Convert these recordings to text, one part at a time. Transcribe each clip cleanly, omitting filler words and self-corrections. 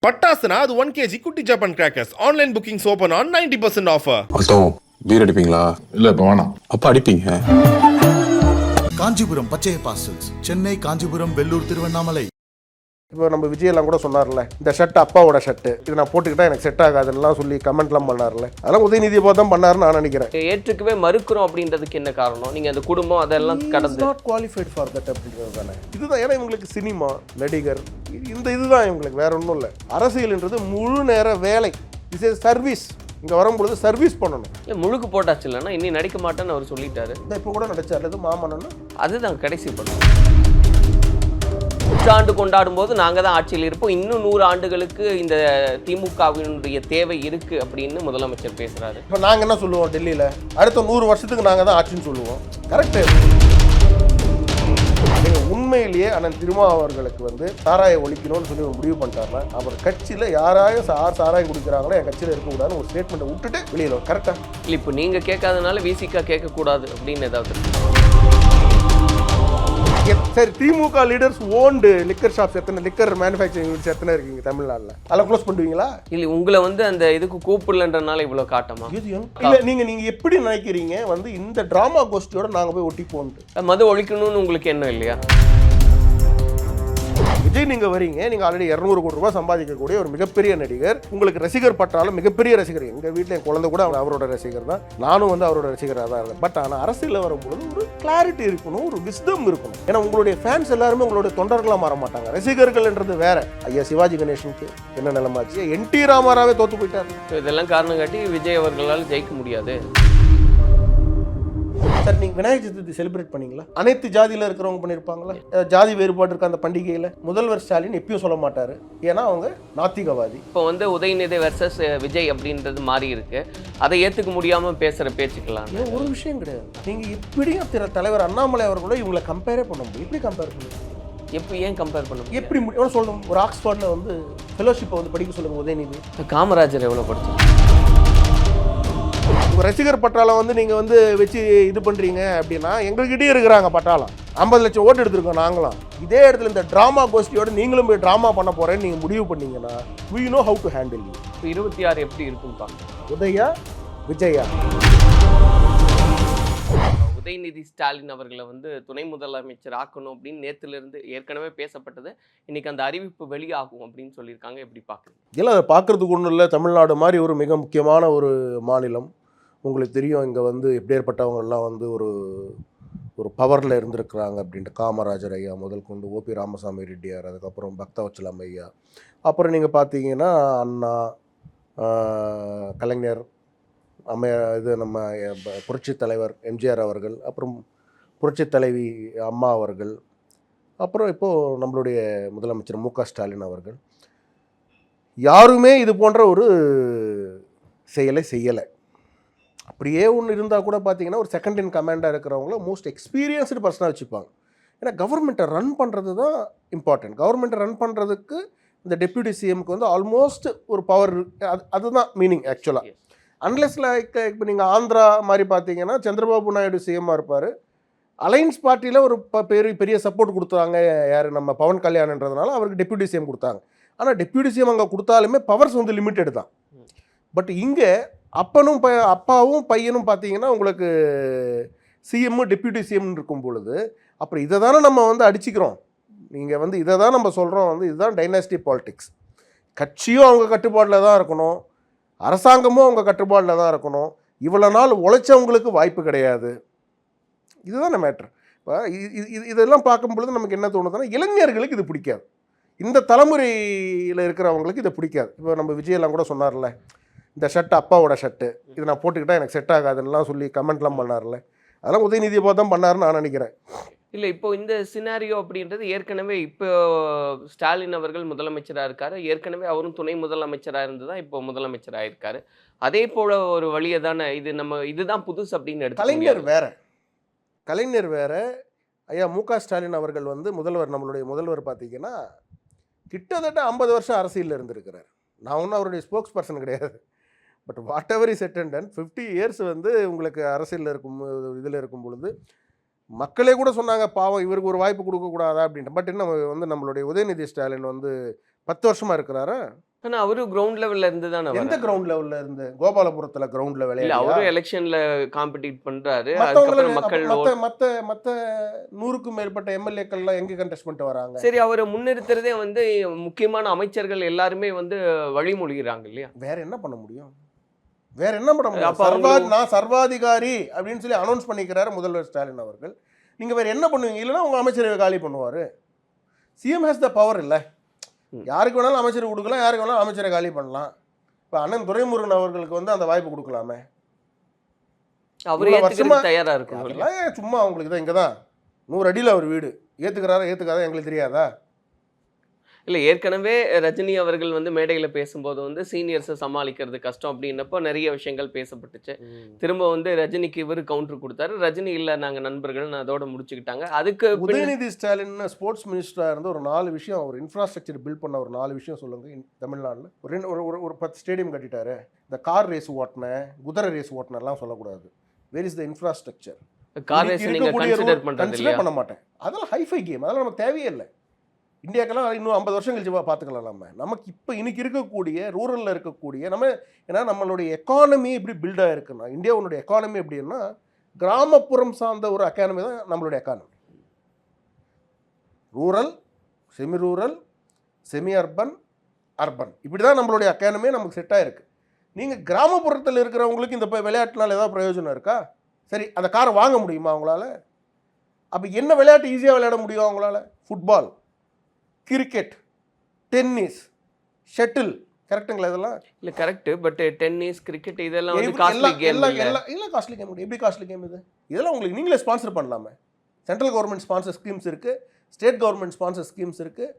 பட்டாசுனா அது 1 kg குட்டி Japan crackers. Online bookings open on 90% offer. அத்தம் பீர் அடிப்பீங்களா? இல்ல இப்ப வேணாம். அப்ப அடிப்பீங்க. காஞ்சிபுரம் பச்சைய பார்சல்ஸ், சென்னை, காஞ்சிபுரம், வெள்ளூர், திருவண்ணாமலை. இப்போ நம்ம விஜயெல்லாம் கூட சொன்னார்ல, இந்த ஷர்ட் அப்பாவோட ஷர்ட்டு, இது நான் போட்டுக்கிட்டா எனக்கு செட் ஆகாதுலாம் சொல்லி கமெண்ட்லாம் பண்ணார்ல. அதெல்லாம் உதயநிதியை பார்த்து தான் பண்ணாருன்னு நான் நினைக்கிறேன். ஏற்றுக்கவே மறுக்கிறோம் அப்படின்றதுக்கு என்ன காரணம்? நீங்க அந்த குடும்பம் அதெல்லாம் கடந்து நாட் குவாலிஃபைட் ஃபார் தட் அப்படின்றது தானே. இதுதான் ஏன்னா இவங்களுக்கு சினிமா நடிகர் இந்த இதுதான் இவங்களுக்கு, வேற ஒன்றும் இல்லை. அரசியல்ன்றது முழு நேர வேலை, திஸ் இஸ் சர்வீஸ். இங்கே வரும்பொழுது சர்வீஸ் பண்ணணும். இல்லை முழுக்கு போட்டாச்சு இல்லைன்னா இன்னி நடிக்க மாட்டேன்னு அவர் சொல்லிட்டாரு. இந்த இப்போ கூட நடிச்சார் இது மாமன்னன், அதுதான் கடைசி படம். 100 ஆண்டு கொண்டாடும் போது நாங்கள் தான் ஆட்சியில் இருப்போம், இன்னும் 100 ஆண்டுகளுக்கு இந்த திமுகவினுடைய தேவை இருக்கு அப்படின்னு முதலமைச்சர் பேசுறாரு. இப்போ நாங்கள் என்ன சொல்லுவோம் டெல்லியில், அடுத்த 100 வருஷத்துக்கு நாங்கள் தான் ஆட்சின்னு சொல்லுவோம். கரெக்டு. நீங்கள் உண்மையிலேயே அண்ணன் திருமாவர்களுக்கு வந்து சாராயை ஒழிக்கணும்னு சொல்லி ஒரு முடிவு பண்ணிட்டாருன்னா, அவர் கட்சியில் யாராயும் சாராயம் குடிக்கிறாங்களோ என் கட்சியில் இருக்கக்கூடாதுன்னு ஒரு ஸ்டேட்மெண்ட்டை விட்டுட்டு வெளியில் கரெக்டாக. இல்லை இப்போ நீங்கள் கேட்காதனால விசிகா கேட்கக்கூடாது அப்படின்னு ஏதாவது. சரி, திமுக லீடர்ஸ் ஓன்டு லிக்கர் ஷாப்ஸ் எத்தனை, லிக்கர் மேனுஃபேக்சரிங் யூனிட்ஸ் எத்தனை இருக்கீங்க தமிழ்நாட்டில்? அதெல்லாம் க்ளோஸ் பண்ணுவீங்களா? இல்லை உங்களை வந்து அந்த இதுக்கு கூப்பிடலன்றனால இவ்வளோ காட்டமா? இல்லை நீங்கள் எப்படி நினைக்கிறீங்க வந்து இந்த ட்ராமா கோஷ்டியோட நாங்கள் போய் ஒட்டி போன்ட்டு மது ஒழிக்கணும்னு உங்களுக்கு என்ன இல்லையா? விஜய் நீங்கள் வரீங்க, நீங்கள் ஆல்ரெடி 200 கோடி ரூபாய் சம்பாதிக்கக்கூடிய ஒரு மிகப்பெரிய நடிகர், உங்களுக்கு ரசிகர் பட்டாலும் மிகப்பெரிய ரசிகர். எங்கள் வீட்டில் என் குழந்தை கூட அவரோட ரசிகர் தான், நானும் வந்து அவரோட ரசிகராக தான் இருந்தேன். பட் ஆனால் அரசியலில் வரும்பொழுது ஒரு கிளாரிட்டி இருக்கணும், ஒரு விஸ்டம் இருக்கணும். ஏன்னா உங்களுடைய ஃபேன்ஸ் எல்லாருமே உங்களுடைய தொண்டர்களாக மாற மாட்டாங்க. ரசிகர்கள்ன்றது வேற. ஐயா சிவாஜி கணேசனுக்கு என்ன நிலைமாச்சு, என்டி ராமாராவே தோத்து போயிட்டார். இதெல்லாம் காரணம் காட்டி விஜய் அவர்களால் ஜெயிக்க முடியாது. சார், நீங்கள் விநாயகர் சதுர்த்தி செலிப்ரேட் பண்ணீங்களா? அனைத்து ஜாதியில் இருக்கிறவங்க பண்ணியிருப்பாங்களா? ஜாதி வேறுபாடு இருக்க அந்த பண்டிகையில் முதல்வர் ஸ்டாலின் எப்பயும் சொல்ல மாட்டார், ஏன்னா அவங்க நாத்திகவாதி. இப்போ வந்து உதயநிதி வெர்சஸ் விஜய் அப்படின்றது மாறி இருக்கு, அதை ஏற்றுக்க முடியாமல் பேசுகிற பேச்சுக்கலாம். ஒரு விஷயம் கிடையாது. நீங்கள் எப்படியும் தலைவர் அண்ணாமலை அவர்களோட இவங்களை கம்பேரே பண்ண முடியும். எப்படி கம்பேர் பண்ணுங்க? ஏன் கம்பேர் பண்ண முடியும்? எப்படி எவ்வளோ சொல்லணும்? ஒரு ஆக்ஸ்ஃபோர்டில் வந்து ஃபெலோஷிப்பை வந்து படிக்க சொல்லுங்கள் உதயநிதி. காமராஜர் எவ்வளோ படிச்சு? உங்கள் ரசிகர் பட்டாளம் வந்து நீங்கள் வந்து வச்சு இது பண்ணுறீங்க அப்படின்னா, எங்கள்கிட்டயே இருக்கிறாங்க பட்டாளம். 50 லட்சம் ஓட்டு எடுத்துருக்கோம் நாங்களாம். இதே இடத்துல இந்த ட்ராமா கோஷ்டியோட நீங்களும் போய் ட்ராமா பண்ண போகிறேன்னு நீங்கள் முடிவு பண்ணீங்கன்னா, we know how to handle you. இப்போ 26 எப்படி இருக்குன்னு உதயா விஜயா. உதயநிதி ஸ்டாலின் அவர்களை வந்து துணை முதலமைச்சர் ஆக்கணும் அப்படின்னு நேற்றுலேருந்து ஏற்கனவே பேசப்பட்டது. இன்னைக்கு அந்த அறிவிப்பு வெளியாகும் அப்படின்னு சொல்லியிருக்காங்க. எப்படி பார்க்குறீங்க? இல்லை, அதை பார்க்குறதுக்கு ஒன்றும் இல்லை. தமிழ்நாடு மாதிரி ஒரு மிக முக்கியமான ஒரு மாநிலம், உங்களுக்கு தெரியும். இங்கே வந்து எப்படியேற்பட்டவங்கெல்லாம் வந்து ஒரு பவரில் இருந்திருக்கிறாங்க அப்படின்ட்டு. காமராஜர் ஐயா முதல் கொண்டு ஓபி ராமசாமி ரெட்டியார், அதுக்கப்புறம் பக்தவச்சலம் ஐயா, அப்புறம் நீங்கள் பார்த்தீங்கன்னா அண்ணா, கலைஞர், இது நம்ம புரட்சி தலைவர் எம்ஜிஆர் அவர்கள், அப்புறம் புரட்சி தலைவி அம்மா அவர்கள், அப்புறம் இப்போது நம்மளுடைய முதலமைச்சர் மு க ஸ்டாலின் அவர்கள். யாருமே இது போன்ற ஒரு செயலை செய்யலை. அப்படியே ஒன்று இருந்தால் கூட பார்த்தீங்கன்னா ஒரு செகண்ட் இன் கமாண்டாக இருக்கிறவங்கள மோஸ்ட் எக்ஸ்பீரியன்ஸ்டு பர்சனாக வச்சுப்பாங்க. ஏன்னா கவர்மெண்ட்டை ரன் பண்ணுறது தான் இம்பார்ட்டன்ட். கவர்மெண்ட்டை ரன் பண்ணுறதுக்கு இந்த டெப்யூட்டி சிஎம்க்கு வந்து ஆல்மோஸ்ட் ஒரு பவர், அதுதான் மீனிங் ஆக்சுவலாக. அன்லெஸ் லைக் இப்போ நீங்கள் ஆந்திரா மாதிரி பார்த்தீங்கன்னா சந்திரபாபு நாயுடு சிஎம்மாக இருப்பார். அலைன்ஸ் பார்ட்டியில் ஒரு பெரிய சப்போர்ட் கொடுத்தாங்க. யார், நம்ம பவன் கல்யாண்ன்றதுனால அவருக்கு டெப்யூட்டி சிஎம் கொடுத்தாங்க. ஆனால் டெப்யூட்டி சிஎம் அங்கே கொடுத்தாலுமே பவர்ஸ் வந்து லிமிட்டெட் தான். பட் இங்கே அப்பாவும் பையனும் பார்த்தீங்கன்னா உங்களுக்கு சிஎம்மு டெப்யூட்டி சிஎம்னு இருக்கும் பொழுது, அப்புறம் இதை தானே நம்ம வந்து அடிச்சுக்கிறோம். நீங்கள் வந்து இதை தான் நம்ம சொல்கிறோம், வந்து இதுதான் டைனாஸ்டி பாலிடிக்ஸ். கட்சியும் அவங்க கட்டுப்பாட்டில் தான் இருக்கணும், அரசாங்கமும் அவங்க கட்டுப்பாட்டில் தான் இருக்கணும். இவ்வளோ நாள் உழைச்சவங்களுக்கு வாய்ப்பு கிடையாது. இதுதான் மேட்ரு. இப்போ இதெல்லாம் பார்க்கும் பொழுது நமக்கு என்ன தோணுதுன்னா, இளைஞர்களுக்கு இது பிடிக்காது. இந்த தலைமுறையில் இருக்கிறவங்களுக்கு இதை பிடிக்காது. இப்போ நம்ம விஜயெல்லாம் கூட சொன்னார்ல, இந்த ஷர்ட் அப்பாவோட ஷர்ட்டு, இது நான் போட்டுக்கிட்டால் எனக்கு செட் ஆகாதுன்னெலாம் சொல்லி கமெண்ட்லாம் பண்ணார்ல. அதெல்லாம் உதயநிதியை பார்த்து தான் பண்ணாருன்னு நான் நினைக்கிறேன். இல்லை இப்போ இந்த சினாரியோ அப்படின்றது ஏற்கனவே இப்போ ஸ்டாலின் அவர்கள் முதலமைச்சராக இருக்காரு, ஏற்கனவே அவரும் துணை முதலமைச்சராக இருந்து தான் இப்போ முதலமைச்சராக இருக்காரு. அதே போல ஒரு வழியை தானே இது, நம்ம இதுதான் புதுசு அப்படின்னு எடுத்து. கலைஞர் வேற ஐயா மு க ஸ்டாலின் அவர்கள் வந்து நம்மளுடைய முதல்வர் பார்த்தீங்கன்னா கிட்டத்தட்ட 50 வருஷம் அரசியலில் இருந்திருக்கிறார். நான் ஒன்றும் அவருடைய ஸ்போக்ஸ் பர்சன் கிடையாது. But what ever is attendant 50 years வந்து உங்களுக்கு அரசியலில் இதில் இருக்கும் பொழுது மக்களே கூட சொன்னாங்க, பாவம் இவருக்கு ஒரு வாய்ப்பு கொடுக்கக்கூடாதா அப்படின்ட்டு. பட் இன்னும் வந்து நம்மளுடைய உதயநிதி ஸ்டாலின் வந்து 10 வருஷமாக இருக்கிறாரா? ஆனா அவரு கிரவுண்ட் லெவல்ல இருந்து தானே எந்த கிரவுண்ட் லெவல்ல இருந்து? கோபாலபுரத்துல கிரவுண்ட்ல இல்ல விளையாடியா? அவரும் எலெக்ஷன்ல காம்படிட் பண்றாரு. மத்தவங்கள அதுக்கப்புறம் மக்கள் மத்த மத்த மத்த 100க்கும் மேற்பட்ட எம்எல்ஏக்கள்லாம் எங்க கண்டெஸ்ட் பண்ணிட்டு வராங்க? சரி அவரை முன்னிறுத்துறதே வந்து முக்கியமான அமைச்சர்கள் எல்லாருமே வந்து வழிமொழிகிறாங்க இல்லையா? வேற என்ன பண்ண முடியும்? வேற என்ன பண்ண முடியும்? அப்ப அவங்களுக்கு- நான் சர்வாதிகாரி அப்படின்னு சொல்லி அனௌன்ஸ் பண்ணிக்கிறாரு முதல்வர் ஸ்டாலின் அவர்கள். நீங்க வேற என்ன பண்ணுவீங்க? இல்லைன்னா உங்க அமைச்சரவை காலி பண்ணுவாரு. சிஎம் ஹேஸ் த பவர் இல்ல. யாருக்கு வேணாலும் அமைச்சர் கொடுக்கலாம், யாருக்கு வேணாலும் அமைச்சரை காலி பண்ணலாம். இப்போ அண்ணன் துரைமுருகன் அவர்களுக்கு வந்து அந்த வாய்ப்பு கொடுக்கலாமே. அவரு இவ்வளவு வருஷமா ஏத்துக்கிறதுக்கு தயாரா இருக்கணும் இல்லையா? அதெல்லாம் சும்மா அவங்களுக்கு தான் இங்கே தான் 100 அடியில் அவர் வீடு. ஏற்றுக்கிறாரா எங்களுக்கு தெரியாதா? இல்ல ஏற்கனவே ரஜினி அவர்கள் வந்து மேடையில பேசும்போது வந்து சீனியர்ஸை சமாளிக்கிறது கஷ்டம் அப்படின்னப்போ நிறைய விஷயங்கள் பேசப்பட்டுச்சு. திரும்ப வந்து ரஜினிக்கு இவர் கவுண்டர் கொடுத்தாரு. ரஜினி இல்ல நாங்க நண்பர்கள் அதோட முடிச்சுக்கிட்டாங்க. அதுக்கு உதயநிதி ஸ்டாலின் ஸ்போர்ட்ஸ் மினிஸ்டராக இருந்து ஒரு 4 விஷயம், ஒரு இன்ஃப்ராஸ்ட்ரக்சர் பில்ட் பண்ண ஒரு 4 விஷயம் சொல்லுங்க. தமிழ்நாட்டில் ஒரு 10 ஸ்டேடியம் கட்டிட்டாரு. இந்த கார் ரேஸ் ஓட்டின, குதிரை ரேஸ் ஓட்டினெல்லாம் சொல்லக்கூடாது. Where is the infrastructure? Car race நீங்க கன்சிடர் பண்றது இல்லையா? கன்சிடர் பண்ண மாட்டேன். அதெல்லாம் ஹைஃபை கேம், அதெல்லாம் நமக்கு தேவையே இல்லை. இந்தியாக்கெல்லாம் இன்னும் 50 வருஷம் கழிச்சு பார்த்துக்கலாம். நமக்கு இப்போ இன்னைக்கு இருக்கக்கூடிய ரூரலில் இருக்கக்கூடிய ஏன்னா நம்மளுடைய எக்கானமி எப்படி பில்ட் ஆகிருக்குன்னா, இந்தியாவுடைய எக்கானமி எப்படின்னா கிராமப்புறம் சார்ந்த ஒரு எக்கானமி தான் நம்மளுடைய economy. Rural, semi rural, semi urban, urban, இப்படி தான் நம்மளுடைய எக்கானமியே நமக்கு செட் ஆகிருக்கு. நீங்கள் கிராமப்புறத்தில் இருக்கிறவங்களுக்கு இந்த விளையாட்டுனால ஏதாவது பிரயோஜனம் இருக்கா? சரி, அந்த காரை வாங்க முடியுமா அவங்களால? அப்போ என்ன விளையாட்டு ஈஸியாக விளையாட முடியும் அவங்களால? ஃபுட்பால், கிரிக்கெட், டென்னிஸ், ஷட்டில், கரெக்டுங்களா? இதெல்லாம் இல்ல கரெக்ட். பட் டென்னிஸ், கிரிக்கெட் இதெல்லாம் வந்து காஸ்ட்லி கேம் எல்லாம் காஸ்ட்லி கேம். எப்படி காஸ்ட்லி கேம் இது? இதெல்லாம் உங்களுக்கு நீங்களே ஸ்பான்சர் பண்ணலாமே. சென்ட்ரல் கவர்மெண்ட் ஸ்பான்சர் ஸ்கீம்ஸ் இருக்குது, ஸ்டேட் கவர்மெண்ட் ஸ்பான்சர் ஸ்கீம்ஸ் இருக்குது.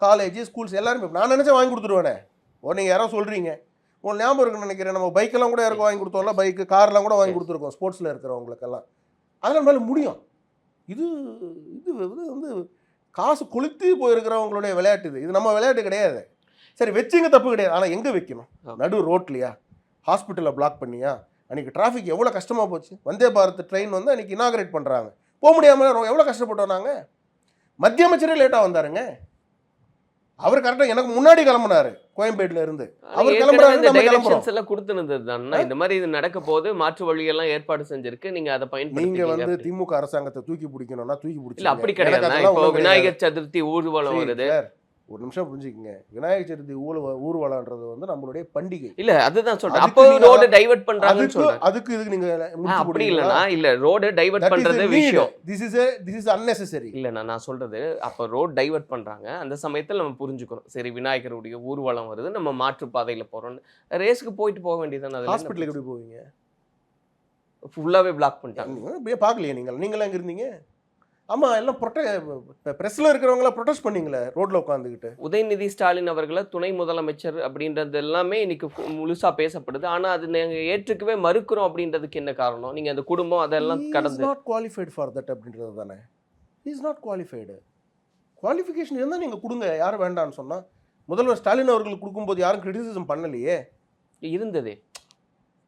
காலேஜ், ஸ்கூல்ஸ் எல்லாருமே நான் நினச்சா வாங்கி கொடுத்துருவேனே. நீங்கள் யாரோ சொல்கிறீங்க, உங்களுக்கு ஞாபகம் இருக்குன்னு நினைக்கிறேன், நம்ம பைக்கெல்லாம் கூட யாருக்கும் வாங்கி கொடுத்தோம்ல, பைக்கு கார்லாம் கூட வாங்கி கொடுத்துருக்கோம் ஸ்போர்ட்ஸில் இருக்கிறவங்களுக்கெல்லாம். அதெல்லாம் மேலே முடியும். இது இது வந்து காசு கொளுத்தி போயிருக்கிறவங்களுடைய விளையாட்டு. இது நம்ம விளையாட்டு கிடையாது. சரி வச்சுங்க, தப்பு கிடையாது. ஆனால் எங்கே வைக்கணும்? நடு ரோட்லையா? ஹாஸ்பிட்டலில் பிளாக் பண்ணியா? அன்றைக்கி டிராஃபிக் எவ்வளோ கஷ்டமாக போச்சு. வந்தே பாரத் ட்ரெயின் வந்து அன்றைக்கி இனாகரேட் பண்ணுறாங்க, போக முடியாமல் எவ்வளோ கஷ்டப்பட்டோம் நாங்கள். மத்திய அமைச்சரே லேட்டாக வந்தாருங்க. அவர் கரெக்டாக எனக்கு முன்னாடி கிளம்புனாரு கோயம்பேட்டில் இருந்து. அவர் கிளம்புறாரு, நம்ம கிளம்புறோம் எல்லாம் கொடுத்துனது தானே. இந்த மாதிரி இது நடக்க போது மாற்று வழியெல்லாம் ஏற்பாடு செஞ்சிருக்கு. நீங்க அதை பயன்படுத்தி நீங்க வந்து திமுக அரசாங்கத்தை தூக்கி பிடிக்கணும்னா தூக்கி பிடிச்சி. இல்ல அப்படி கிடையாது. இப்போ விநாயகர் சதுர்த்தி ஊர்வலம் வருது. ஒரு நிமிஷம் புரிஞ்சுக்கங்க. விநாயகர் சதுர்த்தி ஊர்வலம்ன்றது வந்து நம்மளுடைய பண்டிகை. இல்ல அதுதான் சொல்றேன். அப்போ ரோடு டைவர்ட் பண்றாங்கன்னு சொல்றேன். அதுக்கு இதுக்கு நீங்க அப்படி இல்லனா இல்ல ரோடு டைவர்ட் பண்றது விஷயம். this is unnecessary. இல்ல நான் சொல்றது அப்ப ரோட் டைவர்ட் பண்றாங்க. அந்த சமயத்துல நம்ம புரிஞ்சுக்கணும். சரி விநாயகருடைய ஊர்வலம் வருது, நம்ம மாற்று பாதையில போறோம். ரேஸ்க்கு போயிட்டு போக வேண்டியதானே. அது ஹாஸ்பிடலுக்கு எப்படி போவீங்க? ஃபுல்லாவே பிளாக் பண்ணிட்டாங்க. அப்படியே பார்க்கலையே நீங்களாம் எங்க இருந்தீங்க? ஆமா, எல்லாம் பிரஸ்ல இருக்கிறவங்கள ப்ரொடெஸ்ட் பண்ணீங்களே ரோட்ல உட்காந்துக்கிட்டு. உதயநிதி ஸ்டாலின் அவர்களை துணை முதலமைச்சர் அப்படின்றது எல்லாமே இன்னைக்கு முழுசா பேசப்படுது. ஆனா அது நாங்க ஏற்றுக்கவே மறுக்கிறோம் அப்படின்றதுக்கு என்ன காரணம்? நீங்க அந்த குடும்பம் அதெல்லாம் கடந்து நாட் குவாலிஃபைட் ஃபார் தட் அப்படின்றது தானே. Is not qualified. குவாலிஃபிகேஷன் இருந்தால் நீங்கள் கொடுங்க, யாரும் வேண்டான்னு சொன்னால். முதல்வர் ஸ்டாலின் அவர்களுக்கு கொடுக்கும்போது யாரும் கிரிட்டிசிசம் பண்ணலையே. இருந்ததே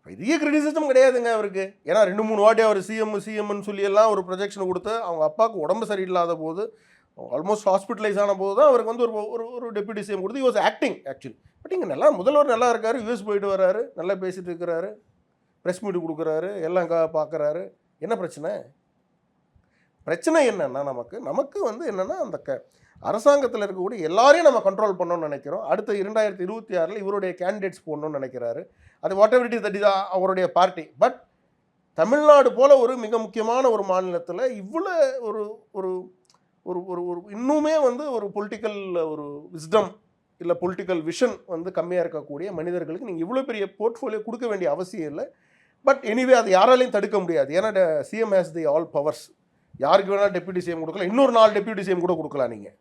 பெரிய கிரிட்டிசிசம் கிடையாதுங்க அவருக்கு. ஏன்னா 2-3 வாட்டி அவர் சிஎம்னு சொல்லி எல்லாம் ஒரு ப்ரொஜெக்ஷன் கொடுத்து அவங்க அப்பாவுக்கு உடம்பு சரியில்லாத போது, ஆல்மோஸ்ட் ஹாஸ்பிட்டலைஸ் ஆன போது தான் அவருக்கு வந்து ஒரு டெப்யூட்டி சிஎம் கொடுத்து வாஸ் ஆக்டிங் ஆக்சுவலி. பட் இங்கே நல்லா முதல்வர் நல்லா இருக்காரு, யூஎஸ் போயிட்டு வர்றாரு, நல்லா பேசிட்டு இருக்கிறாரு, ப்ரெஸ் மீட் கொடுக்குறாரு, எல்லாம் பார்க்குறாரு. என்ன பிரச்சனை? பிரச்சனை என்னன்னா நமக்கு வந்து என்னென்னா அந்த அரசாங்கத்தில் இருக்கக்கூடிய எல்லாரையும் நம்ம கண்ட்ரோல் பண்ணணும்னு நினைக்கிறோம். அடுத்த 2026 இவருடைய கேண்டிடேட்ஸ் போடணும்னு நினைக்கிறாரு. அது what ever it is, that is அவருடைய பார்ட்டி. பட் தமிழ்நாடு போல ஒரு மிக முக்கியமான ஒரு மாநிலத்தில் இவ்வளோ ஒரு ஒரு ஒரு ஒரு இன்னுமே வந்து ஒரு பொலிட்டிக்கல் ஒரு விஸ்டம் இல்லை பொலிட்டிக்கல் விஷன் வந்து கம்மியாக இருக்கக்கூடிய மனிதர்களுக்கு நீங்கள் இவ்வளோ பெரிய போர்ட்ஃபோலியோ கொடுக்க வேண்டிய அவசியம் இல்லை. பட் எனிவே அது யாராலையும் தடுக்க முடியாது. ஏன்னா CM has the all powers. யாருக்கு வேணால் டெப்யூட்டி சிஎம் கொடுக்கலாம், இன்னொரு 4 டெப்யூட்டி சிஎம் கூட கொடுக்கலாம், நீங்கள்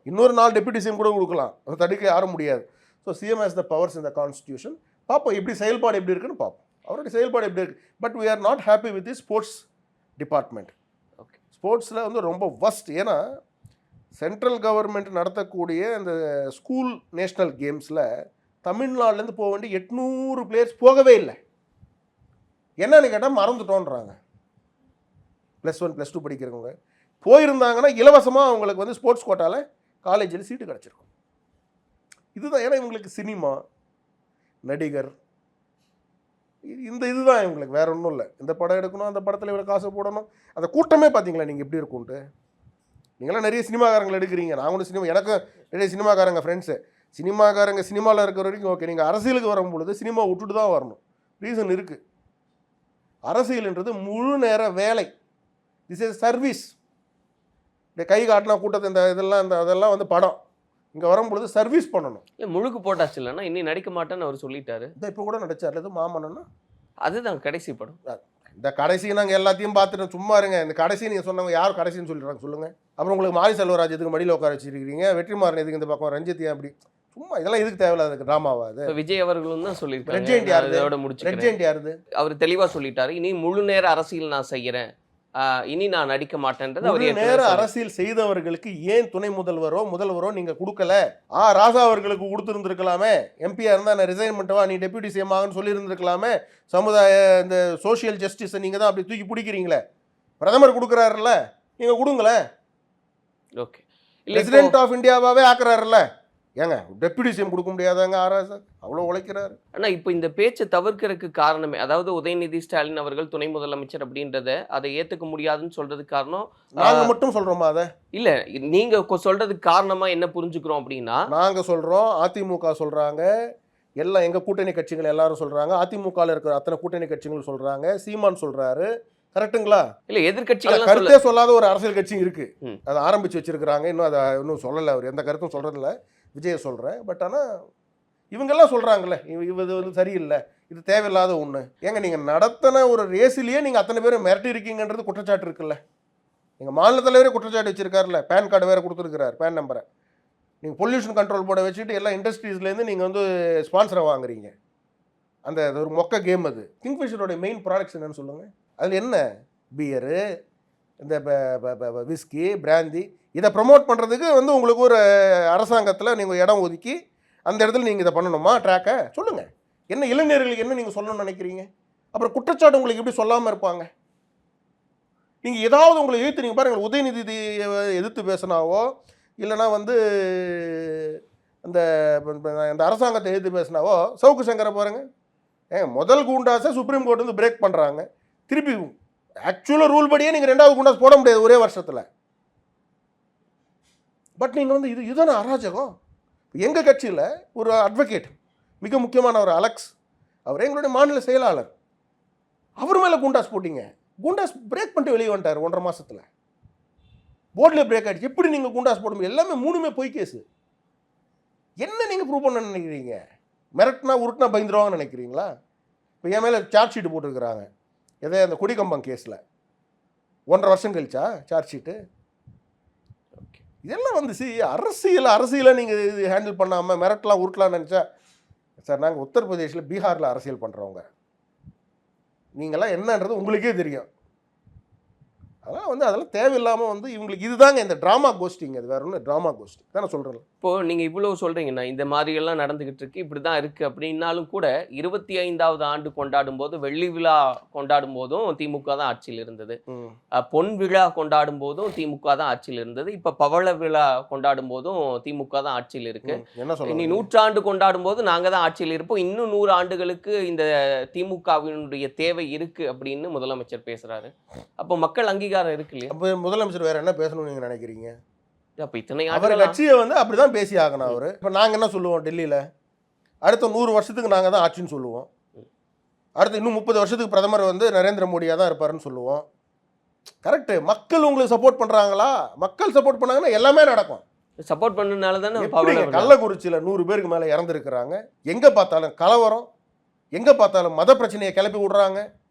இன்னொரு 4 டெப்யூட்டி சிஎம் கூட கொடுக்கலாம், அதை தடுக்க யாரும் முடியாது. So CM has the powers in the constitution. பார்ப்போம் எப்படி செயல்பாடு எப்படி இருக்குன்னு பார்ப்போம், அவருடைய செயல்பாடு எப்படி இருக்குது. But we are not happy with the sports department. Okay, ஸ்போர்ட்ஸில் வந்து ரொம்ப வஸ்ட். ஏன்னா சென்ட்ரல் கவர்மெண்ட் நடத்தக்கூடிய இந்த ஸ்கூல் நேஷ்னல் கேம்ஸில் தமிழ்நாடுலேருந்து போக வேண்டிய 800 பிளேயர்ஸ் போகவே இல்லை. என்னன்னு கேட்டால் மறந்துட்டோன்றாங்க. +1 +2 படிக்கிறவங்க போயிருந்தாங்கன்னா இலவசமாக அவங்களுக்கு வந்து ஸ்போர்ட்ஸ் கோட்டாவில் காலேஜில் சீட்டு கிடச்சிருக்கும். இதுதான். ஏன்னா இவங்களுக்கு சினிமா, நடிகர், இதுதான் இவங்களுக்கு, வேற ஒன்றும் இல்லை. இந்த படம் எடுக்கணும், அந்த படத்தில் இவ்வளோ காசு போடணும். அந்த கூட்டமே பார்த்தீங்களா நீங்கள் எப்படி இருக்கும்ன்ட்டு. நீங்களாம் நிறைய சினிமாக்காரங்களை எடுக்கிறீங்க. நான் கூட எனக்கும் நிறைய சினிமாக்காரங்க ஃப்ரெண்ட்ஸு. சினிமாக்காரங்க சினிமாவில் இருக்கிற வரைக்கும் ஓகே. நீங்கள் அரசியலுக்கு வரும்பொழுது சினிமா விட்டுட்டு தான் வரணும். ரீசன் இருக்குது. அரசியல்ன்றது முழு நேர வேலை. This is service. இந்த கை காட்டினா கூட்டத்தை அதெல்லாம் வந்து படம். இங்கே வரும்பொழுது சர்வீஸ் பண்ணணும். இல்லை முழுக்கு போட்டாச்சு இல்லைன்னா இன்னும் நடிக்க மாட்டேன்னு அவர் சொல்லிட்டாரு. இப்போ கூட நடிச்சார் இது மாமன்னன்னா. அதுதான் கடைசி படம். இந்த கடைசி நாங்கள் எல்லாத்தையும் பார்த்துட்டு சும்மா இருங்க. இந்த கடைசி நீங்கள் சொன்னவங்க யார் கடைசின்னு சொல்லிடுறாங்க சொல்லுங்கள். அப்புறம் உங்களுக்கு மாரி செல்வராஜ் எதுக்கு மடியில் உட்கார வச்சிருக்கிறீங்க, வெற்றிமாறன் எதுக்கு இந்த பக்கம், ரஞ்சித் ஏன் அப்படி சும்மா இதெல்லாம் எதுக்கு தேவையில்லாத ட்ராமாவா அது? விஜய் அவர்களும் தான் சொல்லியிருக்காங்க. ரெட் ஜெயண்ட் யாருது? அதோட முடிச்சு ரெட் ஜெயண்ட் யாருது? அவர் தெளிவாக சொல்லிட்டாரு, இனி முழு நேர அரசியல் நான் செய்கிறேன், இனி நான் நடிக்க மாட்டேன்றது அவர் முழு நேர அரசியல் செய்தவர்களுக்கு ஏன் துணை முதல்வரோ நீங்க கொடுக்கல? ராசா அவர்களுக்கு கொடுத்துருந்துருக்கலாமே. எம்பியா இருந்தா நான் ரிசைன் பண்ணிட்டவா, நீ டெபியூட்டி சிஎம் ஆகுன்னு சொல்லி இருந்திருக்கலாமே. சமுதாய இந்த சோசியல் ஜஸ்டிஸை நீங்க தான் அப்படி தூக்கி பிடிக்கிறீங்களே. பிரதமர் கொடுக்குறாருல்ல, நீங்க கொடுங்களேன். ஓகே, பிரசிடென்ட் ஆஃப் இந்தியாவாவே ஆக்குறாருல்ல. ஏங்க டெபியூட்டி சிஎம் கொடுக்க முடியாதாங்க ராசா? அவ்வளோ உழைக்கிறாரு. ஆனால் இப்போ இந்த பேச்சை தவிர்க்கிறதுக்கு காரணமே, அதாவது உதயநிதி ஸ்டாலின் அவர்கள் துணை முதலமைச்சர் அப்படின்றத அதை ஏற்றுக்க முடியாதுன்னு சொல்றதுக்கு காரணம் நாங்கள் மட்டும் சொல்கிறோமா? அதை இல்லை, நீங்கள் சொல்றதுக்கு காரணமாக என்ன புரிஞ்சுக்கிறோம் அப்படின்னா, நாங்கள் சொல்கிறோம், அதிமுக சொல்கிறாங்க, எல்லாம் எங்கள் கூட்டணி கட்சிகள் எல்லாரும் சொல்கிறாங்க, அதிமுகவில் இருக்கிற அத்தனை கூட்டணி கட்சிகள் சொல்கிறாங்க, சீமான் சொல்கிறாரு. கரெக்டுங்களா? இல்லை, எதிர்கட்சிகள் கருத்தே சொல்லாத ஒரு அரசியல் கட்சி இருக்குது. அதை ஆரம்பித்து வச்சுருக்கிறாங்க. இன்னும் அதை இன்னும் சொல்லலை. அவர் எந்த கருத்தும் சொல்கிறதில்ல. விஜயை சொல்கிறேன். பட் ஆனால் இவங்கெல்லாம் சொல்கிறாங்களே, இது வந்து சரியில்லை, இது தேவையில்லாத ஒன்று. ஏங்க நீங்கள் நடத்தின ஒரு ரேஸிலேயே நீங்கள் அத்தனை பேரும் மிரட்டி இருக்கீங்கன்றது குற்றச்சாட்டு இருக்குல்ல. எங்கள் மாநில தலைவரே குற்றச்சாட்டு வச்சுருக்காருல்ல. பேன் கார்டு வேறு கொடுத்துருக்கிறார், பேன் நம்பரை. நீங்கள் பொல்யூஷன் கண்ட்ரோல் போர்டை வச்சுட்டு எல்லா இண்டஸ்ட்ரீஸ்லேருந்து நீங்கள் வந்து ஸ்பான்சரை வாங்குறீங்க. அந்த ஒரு மொக்க கேம் அது. கிங்ஃபிஷரோட மெயின் ப்ராடக்ட்ஸ் என்னன்னு சொல்லுங்கள். அதில் என்ன? பியரு, இந்த விஸ்கி, பிராந்தி, இதை ப்ரமோட் பண்ணுறதுக்கு வந்து உங்களுக்கு ஒரு அரசாங்கத்தில் நீங்கள் இடம் ஒதுக்கி அந்த இடத்துல நீங்கள் இதை பண்ணணுமா? ட்ராக்கை சொல்லுங்கள். என்ன இளைஞர்களுக்கு என்ன நீங்கள் சொல்லணும்னு நினைக்கிறீங்க? அப்புறம் குற்றச்சாட்டு உங்களுக்கு எப்படி சொல்லாமல் இருப்பாங்க? நீங்கள் ஏதாவது உங்களை எதிர்த்து நீங்கள் பாருங்கள், உதயநிதி எதிர்த்து பேசினாவோ இல்லைனா வந்து அந்த அரசாங்கத்தை எதிர்த்து பேசினாவோ சவுக்கு சங்கரை பாருங்கள். முதல் குண்டாஸை சுப்ரீம் கோர்ட் வந்து பிரேக் பண்ணுறாங்க. திருப்பி ஆக்சுவலாக ரூல் படியே நீங்கள் ரெண்டாவது குண்டாஸ் போட முடியாது ஒரே வருஷத்தில். பட் நீங்கள் வந்து இதுதானே அராஜகம். எங்கள் கட்சியில் ஒரு அட்வொகேட், மிக முக்கியமான ஒரு அலெக்ஸ், அவர் எங்களுடைய மாநில செயலாளர், அவர் மேலே குண்டாஸ் போட்டிங்க. குண்டாஸ் பிரேக் பண்ணிட்டு வெளியே வந்துட்டார் 1.5 மாதத்தில். போர்டில் பிரேக் ஆகிடுச்சு. எப்படி நீங்கள் குண்டாஸ் போட முடியும்? எல்லாமே 3மே பொய் கேஸு. என்ன நீங்கள் ப்ரூவ் பண்ண நினைக்கிறீங்க? மிரட்டினா உருட்டினா பயந்துருவாங்கன்னு நினைக்கிறீங்களா? இப்போ என் மேலே சார்ஜ் ஷீட்டு போட்டிருக்கிறாங்க. எதே அந்த குடிக்கம்பம் கேஸில் 1.5 வருஷம் கழிச்சா சார்ஜ் ஷீட்டு. இதெல்லாம் வந்து அரசியலை நீங்கள் இது ஹேண்டில் பண்ணாமல் மிரட்டலாம் உருட்டலாம்னு நினச்சா, சார் நாங்கள் உத்தரப்பிரதேசில் பீகாரில் அரசியல் பண்ணுறவங்க, நீங்களாம் என்னன்றது உங்களுக்கே தெரியும். அதெல்லாம் தேவையில்லாமல் வந்து இவங்களுக்கு இதுதாங்க இந்த ட்ராமா கோஸ்டிங். அது வேற ஒன்று, ட்ராமா கோஸ்டிங் தானே சொல்கிறேன். இப்போது நீங்கள் இவ்வளோ சொல்கிறீங்கன்னா இந்த மாதிரியெல்லாம் நடந்துக்கிட்டு இருக்கு, இப்படி தான் இருக்குது அப்படின்னாலும் கூட 25வது ஆண்டு கொண்டாடும் போது, வெள்ளி விழா கொண்டாடும் போதும் திமுக தான் ஆட்சியில் இருந்தது, பொன் விழா கொண்டாடும் போதும் திமுக தான் ஆட்சியில் இருந்தது, இப்போ பவள விழா கொண்டாடும் போதும் திமுக தான் ஆட்சியில் இருக்கு. என்ன சொல்ல, இனி 100 ஆண்டு கொண்டாடும் போது நாங்கள் தான் ஆட்சியில் இருப்போம், இன்னும் 100 ஆண்டுகளுக்கு இந்த திமுகவினுடைய தேவை இருக்கு அப்படின்னு முதலமைச்சர் பேசுறாரு. அப்போ மக்கள் அங்கீகாரம் இருக்கு இல்லையா? அப்போ முதலமைச்சர் வேற என்ன பேசணும்னு நீங்கள் நினைக்கிறீங்க? அப்போ இத்தனை அவர் கட்சியை வந்து அப்படி தான் பேசி ஆகணும். அவர் இப்போ நாங்கள் என்ன சொல்லுவோம், டெல்லியில் அடுத்த 100 வருஷத்துக்கு நாங்கள் தான் ஆட்சின்னு சொல்லுவோம். அடுத்து இன்னும் 30 வருஷத்துக்கு பிரதமர் வந்து நரேந்திர மோடியாக தான் இருப்பாருன்னு சொல்லுவோம். கரெக்டு. மக்கள் உங்களுக்கு சப்போர்ட் பண்ணுறாங்களா? மக்கள் சப்போர்ட் பண்ணாங்கன்னா எல்லாமே நடக்கும். சப்போர்ட் பண்ணனால தானே கள்ளக்குறிச்சியில் 100 பேருக்கு மேலே இறந்துருக்கிறாங்க. எங்கே பார்த்தாலும் கலவரம், எங்கே பார்த்தாலும் மத பிரச்சனையை கிளப்பி விடுறாங்க.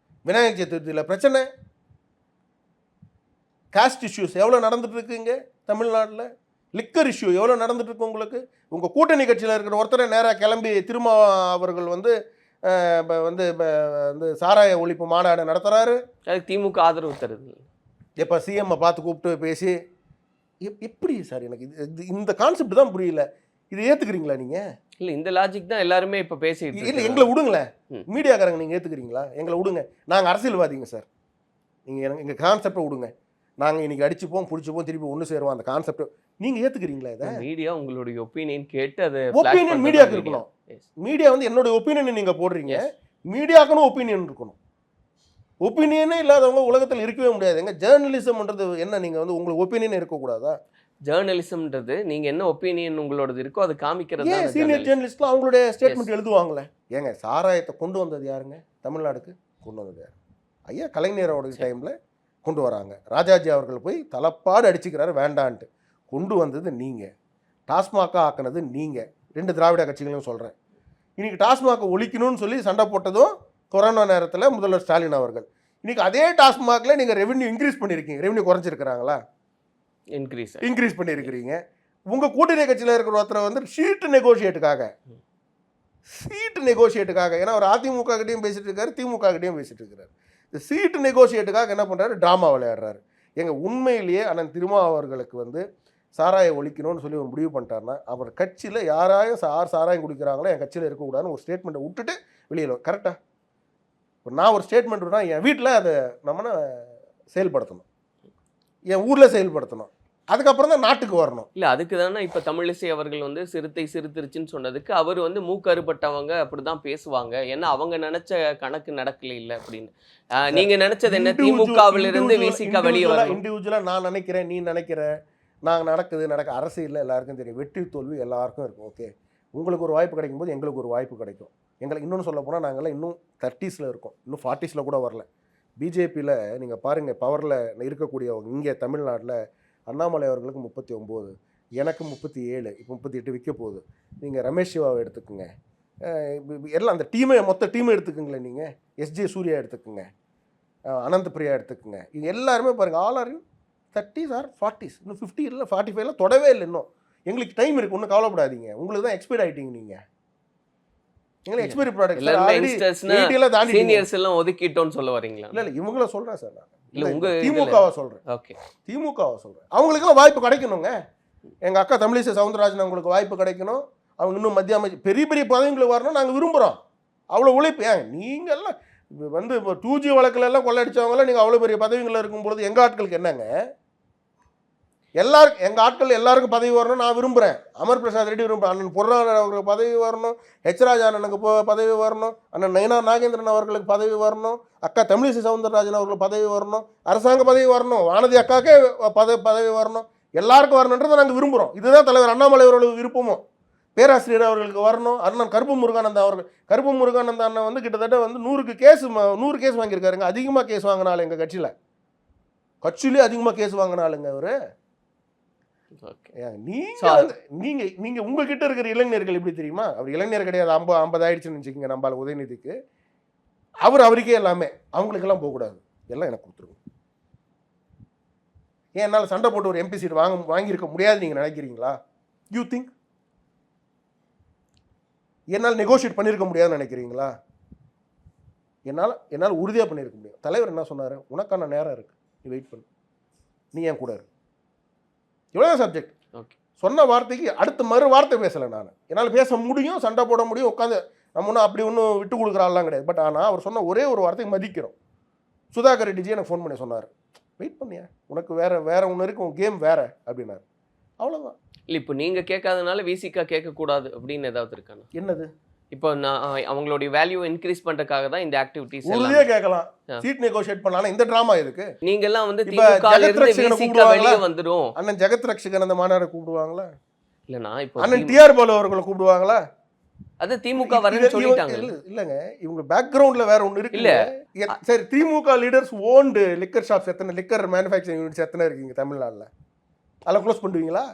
விநாயகர் சதுர்த்தியில் பிரச்சனை, காஸ்ட் இஷ்யூஸ் எவ்வளோ நடந்துட்டு இருக்குங்க தமிழ்நாட்டில், லிக்கர் இஷ்யூ எவ்வளோ நடந்துட்டு இருக்கு உங்களுக்கு. உங்கள் கூட்டணி கட்சியில் இருக்கிற ஒருத்தரை நேராக கிளம்பி திருமா அவர்கள் வந்து வந்து சாராய ஒழிப்பு மாநாடு நடத்துகிறாரு. அதுக்கு திமுக ஆதரவு தருது. இப்போ சிஎம்ஐ பார்த்து கூப்பிட்டு பேசி எப்படி சார் எனக்கு இந்த கான்செப்ட் தான் புரியல. இதை ஏற்றுக்கிறீங்களா நீங்கள்? இல்லை, இந்த லாஜிக் தான் எல்லாருமே இப்போ பேசிட்டு இல்லை. எங்களை விடுங்களேன், மீடியாக்காரங்க நீங்கள் ஏற்றுக்கிறீங்களா? எங்களை விடுங்க, நாங்கள் அரசியல்வாதிங்க சார். நீங்கள் எங்கள் கான்செப்டை விடுங்க. நாங்கள் இன்னைக்கு அடிச்சுப்போம் பிடிச்சிப்போம் திருப்பி ஒன்று சேருவோம் அந்த கான்செப்ட் நீங்கள் ஏற்றுக்கிறீங்களா இதை? மீடியா உங்களுடைய ஒப்பீனியன் கேட்டு அதை ஒப்பீனியன் மீடியாவுக்கு இருக்கணும். மீடியா வந்து என்னுடைய ஒப்பீனியனை நீங்கள் போடுறீங்க, மீடியாவுக்குன்னு ஒப்பீனியன் இருக்கணும். ஒப்பீனியனே இல்லாதவங்க உலகத்தில் இருக்கவே முடியாதுங்க. ஜேர்னலிசம்ன்றது என்ன, நீங்கள் வந்து உங்களுக்கு ஒப்பீனியன் இருக்கக்கூடாதா? ஜேர்னலிசம்ன்றது நீங்க என்ன ஒப்பீனியன் உங்களோடது இருக்கோ அது காமிக்கிறது ஏன் சீனியர் ஜேர்னலிஸ்ட்லாம் அவங்களுடைய ஸ்டேட்மெண்ட் எழுதுவாங்களே. ஏங்க சாராயத்தை கொண்டு வந்தது யாருங்க? தமிழ்நாடுக்கு கொண்டு வந்தது யார்? ஐயா கலைஞரோட டைமில் கொண்டு வராங்க. ராஜாஜி அவர்கள் போய் தலப்பாடு அடிச்சுக்கிறாரு வேண்டான்ட்டு. கொண்டு வந்தது நீங்கள், டாஸ்மாகா ஆக்குனது நீங்கள், 2 திராவிட கட்சிகளையும் சொல்கிறேன். இன்றைக்கி டாஸ்மாகை ஒழிக்கணும்னு சொல்லி சண்டை போட்டதும் கொரோனா நேரத்தில் முதல்வர் ஸ்டாலின் அவர்கள். இன்றைக்கி அதே டாஸ்மாகில் நீங்கள் ரெவென்யூ இன்க்ரீஸ் பண்ணியிருக்கீங்க. ரெவென்யூ குறைஞ்சிருக்கிறாங்களா? இன்க்ரீஸ் பண்ணியிருக்கிறீங்க. உங்கள் கூட்டணி கட்சியில் இருக்கிற ஒருத்தரை வந்து சீட்டு நெகோஷியேட்டுக்காக, ஏன்னா அவர் அதிமுக கிட்டையும் பேசிட்டு இருக்காரு, திமுக கிட்டையும் பேசிட்டு இருக்காரு. இந்த சீட்டு நெகோஷியேட்டுக்காக என்ன பண்ணுறாரு? ட்ராமா விளையாடுறாரு. எங்கள் உண்மையிலேயே அண்ணன் திருமாவர்களுக்கு வந்து சாராயம் ஒழிக்கணும்னு சொல்லி ஒரு முடிவு பண்ணிட்டாருன்னா, அவர் கட்சியில் யாராயும் சாராயம் குடிக்கிறாங்களோ என் கட்சியில் இருக்கக்கூடாதுன்னு ஒரு ஸ்டேட்மெண்ட்டை விட்டுட்டு வெளியில் கரெக்டாக. இப்போ நான் ஒரு ஸ்டேட்மெண்ட் விட்டா என் வீட்டில் அதை நம்ம செயல்படுத்தணும், என் ஊரில் செயல்படுத்தணும், அதுக்கப்புறம் தான் நாட்டுக்கு வரணும். இல்லை அதுக்கு தானே இப்போ தமிழிசை அவர்கள் வந்து சிறுத்தை சிறுத்திருச்சுன்னு சொன்னதுக்கு அவர் வந்து மூக்கறுபட்டவங்க அப்படி தான் பேசுவாங்க, ஏன்னா அவங்க நினைச்ச கணக்கு நடக்கல இல்லை அப்படின்னு. நீங்க நினைச்சது என்ன? திமுகவிலிருந்து விசிக வெளியே வரணும். இண்டிவிஜுவலாக நான் நினைக்கிறேன், நீ நினைக்கிற, நாங்கள் நடக்க அரசியலில் எல்லாருக்கும் தெரியும், வெற்றி தோல்வி எல்லாருக்கும் இருக்கும். ஓகே, உங்களுக்கு ஒரு வாய்ப்பு கிடைக்கும் போது எங்களுக்கு ஒரு வாய்ப்பு கிடைக்கும். எங்களுக்கு இன்னொன்று சொல்ல போனால் நாங்கள்லாம் இன்னும் 30s இருக்கோம், இன்னும் 40s கூட வரல. பிஜேபியில் நீங்கள் பாருங்கள், பவரில் இருக்கக்கூடியவங்க இங்கே தமிழ்நாட்டில் அண்ணாமலை அவர்களுக்கு 39, எனக்கு 37, இப்போ 38 விற்க போகுது. நீங்கள் ரமேஷ் சிவாவை எடுத்துக்கோங்க, எல்லாம் அந்த மொத்த டீமை எடுத்துக்கோங்களேன். நீங்கள் எஸ்ஜே சூர்யா எடுத்துக்கோங்க, அனந்த் பிரியா எடுத்துக்கோங்க. இது எல்லாருமே பாருங்கள் all R in 30s or 40s, இன்னும் 50 இல்லை 45 தொடவே இல்லை. இன்னும் எங்களுக்கு டைம் இருக்குது, ஒன்றும் கவலைப்படாதீங்க. உங்களுக்கு தான் எக்ஸ்பைர் ஆகிட்டீங்க. நீங்கள் எங்களுக்கு எக்ஸ்பைரி ப்ராடக்ட் சீனியர்ஸ் எல்லாம் ஒதுக்கிட்டோன்னு சொல்ல வரீங்களா? இல்லை இவங்கள சொல்கிறேன் சார், நான் இல்லை உங்கள் திமுகவை சொல்கிறேன். ஓகே, திமுகவை சொல்கிறேன். அவங்களுக்கெல்லாம் வாய்ப்பு கிடைக்கணுங்க. எங்கள் அக்கா தமிழிசை சவுந்தரராஜன் அவங்களுக்கு வாய்ப்பு கிடைக்கணும். அவங்க இன்னும் மத்திய அமைச்சர் பெரிய பெரிய பதவிங்களுக்கு வரணும் நாங்கள் விரும்புகிறோம். அவ்வளோ உழைப்பு. நீங்கள்லாம் வந்து இப்போ 2G வழக்கிலெல்லாம் கொள்ளடிச்சவங்களாம் நீங்கள் அவ்வளோ பெரிய பதவிகளில் இருக்கும்பொழுது எங்கள் ஆட்களுக்கு என்னங்க? எல்லாருக்கும் எங்கள் ஆட்கள் எல்லாருக்கும் பதவி வரணும் நான் விரும்புகிறேன். அமர் பிரசாத் ரெட்டி விரும்புகிறேன். அண்ணன் பொருளாளர் அவர்களுக்கு பதவி வரணும், ஹெச் ராஜா அண்ணனுக்கு பதவி வரணும், அண்ணன் நயனா நாகேந்திரன் அவர்களுக்கு பதவி வரணும், அக்கா தமிழிசை சவுந்தரராஜன் அவர்களுக்கு பதவி வரணும், அரசாங்க பதவி வரணும், வானதி அக்காக்கே பதவி வரணும், எல்லாருக்கும் வரணுன்றதை நாங்கள் விரும்புகிறோம். இதுதான் தலைவர் அண்ணாமலை அவர்களுக்கு விருப்பமும். பேராசிரியர் அவர்களுக்கு வரணும். அண்ணன் கருப்பு முருகானந்தா அண்ணன் வந்து கிட்டத்தட்ட வந்து 100 கேஸ் வாங்கியிருக்காருங்க. அதிகமாக கேஸ் வாங்கினாலும் எங்கள் கட்சியிலே அதிகமாக கேஸ் வாங்கினாலுங்க அவர். நீங்கள் உங்ககிட்ட இருக்கிற இளைஞர்கள் எப்படி தெரியுமா? அவர் இளைஞர் கிடையாது, 50 ஆயிடுச்சுன்னு வச்சுக்கோங்க. நம்மளால உதயநிதிக்கு அவருக்கே எல்லாமே, அவங்களுக்கெல்லாம் போகக்கூடாது, எல்லாம் எனக்கு கொடுத்துருங்க. ஏன் என்னால் சண்டை போட்டு ஒரு எம்பி சீட் வாங்கியிருக்க முடியாது நீங்கள் நினைக்கிறீங்களா? யூ திங்க் என்னால் நெகோஷியேட் பண்ணியிருக்க முடியாதுன்னு நினைக்கிறீங்களா? என்னால் உறுதியாக பண்ணியிருக்க முடியும். தலைவர் என்ன சொன்னார்? உனக்கான நேரம் இருக்குது, நீ வெயிட் பண்ணு, நீ ஏன் கூட இருக்கு. இவ்வளோ சப்ஜெக்ட். ஓகே, சொன்ன வார்த்தைக்கு அடுத்த மறு வார்த்தை பேசலை நான். என்னால் பேச முடியும், சண்டை போட முடியும், உட்காந்து நம்ம ஒன்றும் அப்படி ஒன்றும் விட்டு கொடுக்குறாலாம் கிடையாது. பட் ஆனால் அவர் சொன்ன ஒரே ஒரு வார்த்தைக்கு மதிக்கிறோம். சுதாகர் ரெட்டிஜி எனக்கு ஃபோன் பண்ணி சொன்னார், வெயிட் பண்ணியா, உனக்கு வேற ஒன்று இருக்கு, உன் கேம் வேற அப்படின்னாரு. அவ்வளோதான். இல்லை இப்போ நீங்கள் கேட்காதனால விசிகா கேட்கக்கூடாது அப்படின்னு ஏதாவது இருக்காண்ணா? என்னது? இப்போ நான் அவங்களுடைய வேல்யூ இன்க்ரீஸ் பண்றதுக்காக தான் இந்த ஆக்டிவிட்டீஸ் உறுதியாக கேட்கலாம். சீட் நெகோஷியேட் பண்ணலாம். இந்த டிராமா இருக்கு. நீங்க எல்லாம் வந்து திமுகல இருந்து விசிகா வெளியே வந்துரும். அண்ணன் ஜெகத் ரட்சகன் அந்த மாநாடு கூப்பிடுவாங்களா? இல்லனா இப்போ அண்ணன் டிஆர் பாலு அவர்களை கூப்பிடுவாங்களா? அது திமுக வரன்னு சொல்லிட்டாங்க. இல்லங்க, இவங்க பேக்ரவுண்ட்ல வேற ஒன்று இருக்கு. இல்ல சரி, திமுக லீடர்ஸ் ஓன்டு லிக்கர் ஷாப்ஸ் எத்தனை, லிக்கர் மேனுஃபேக்சரிங் யூனிட்ஸ் எத்தனை இருக்கீங்க தமிழ்நாட்டில்? அதெல்லாம் க்ளோஸ் பண்ணுவீங்களா?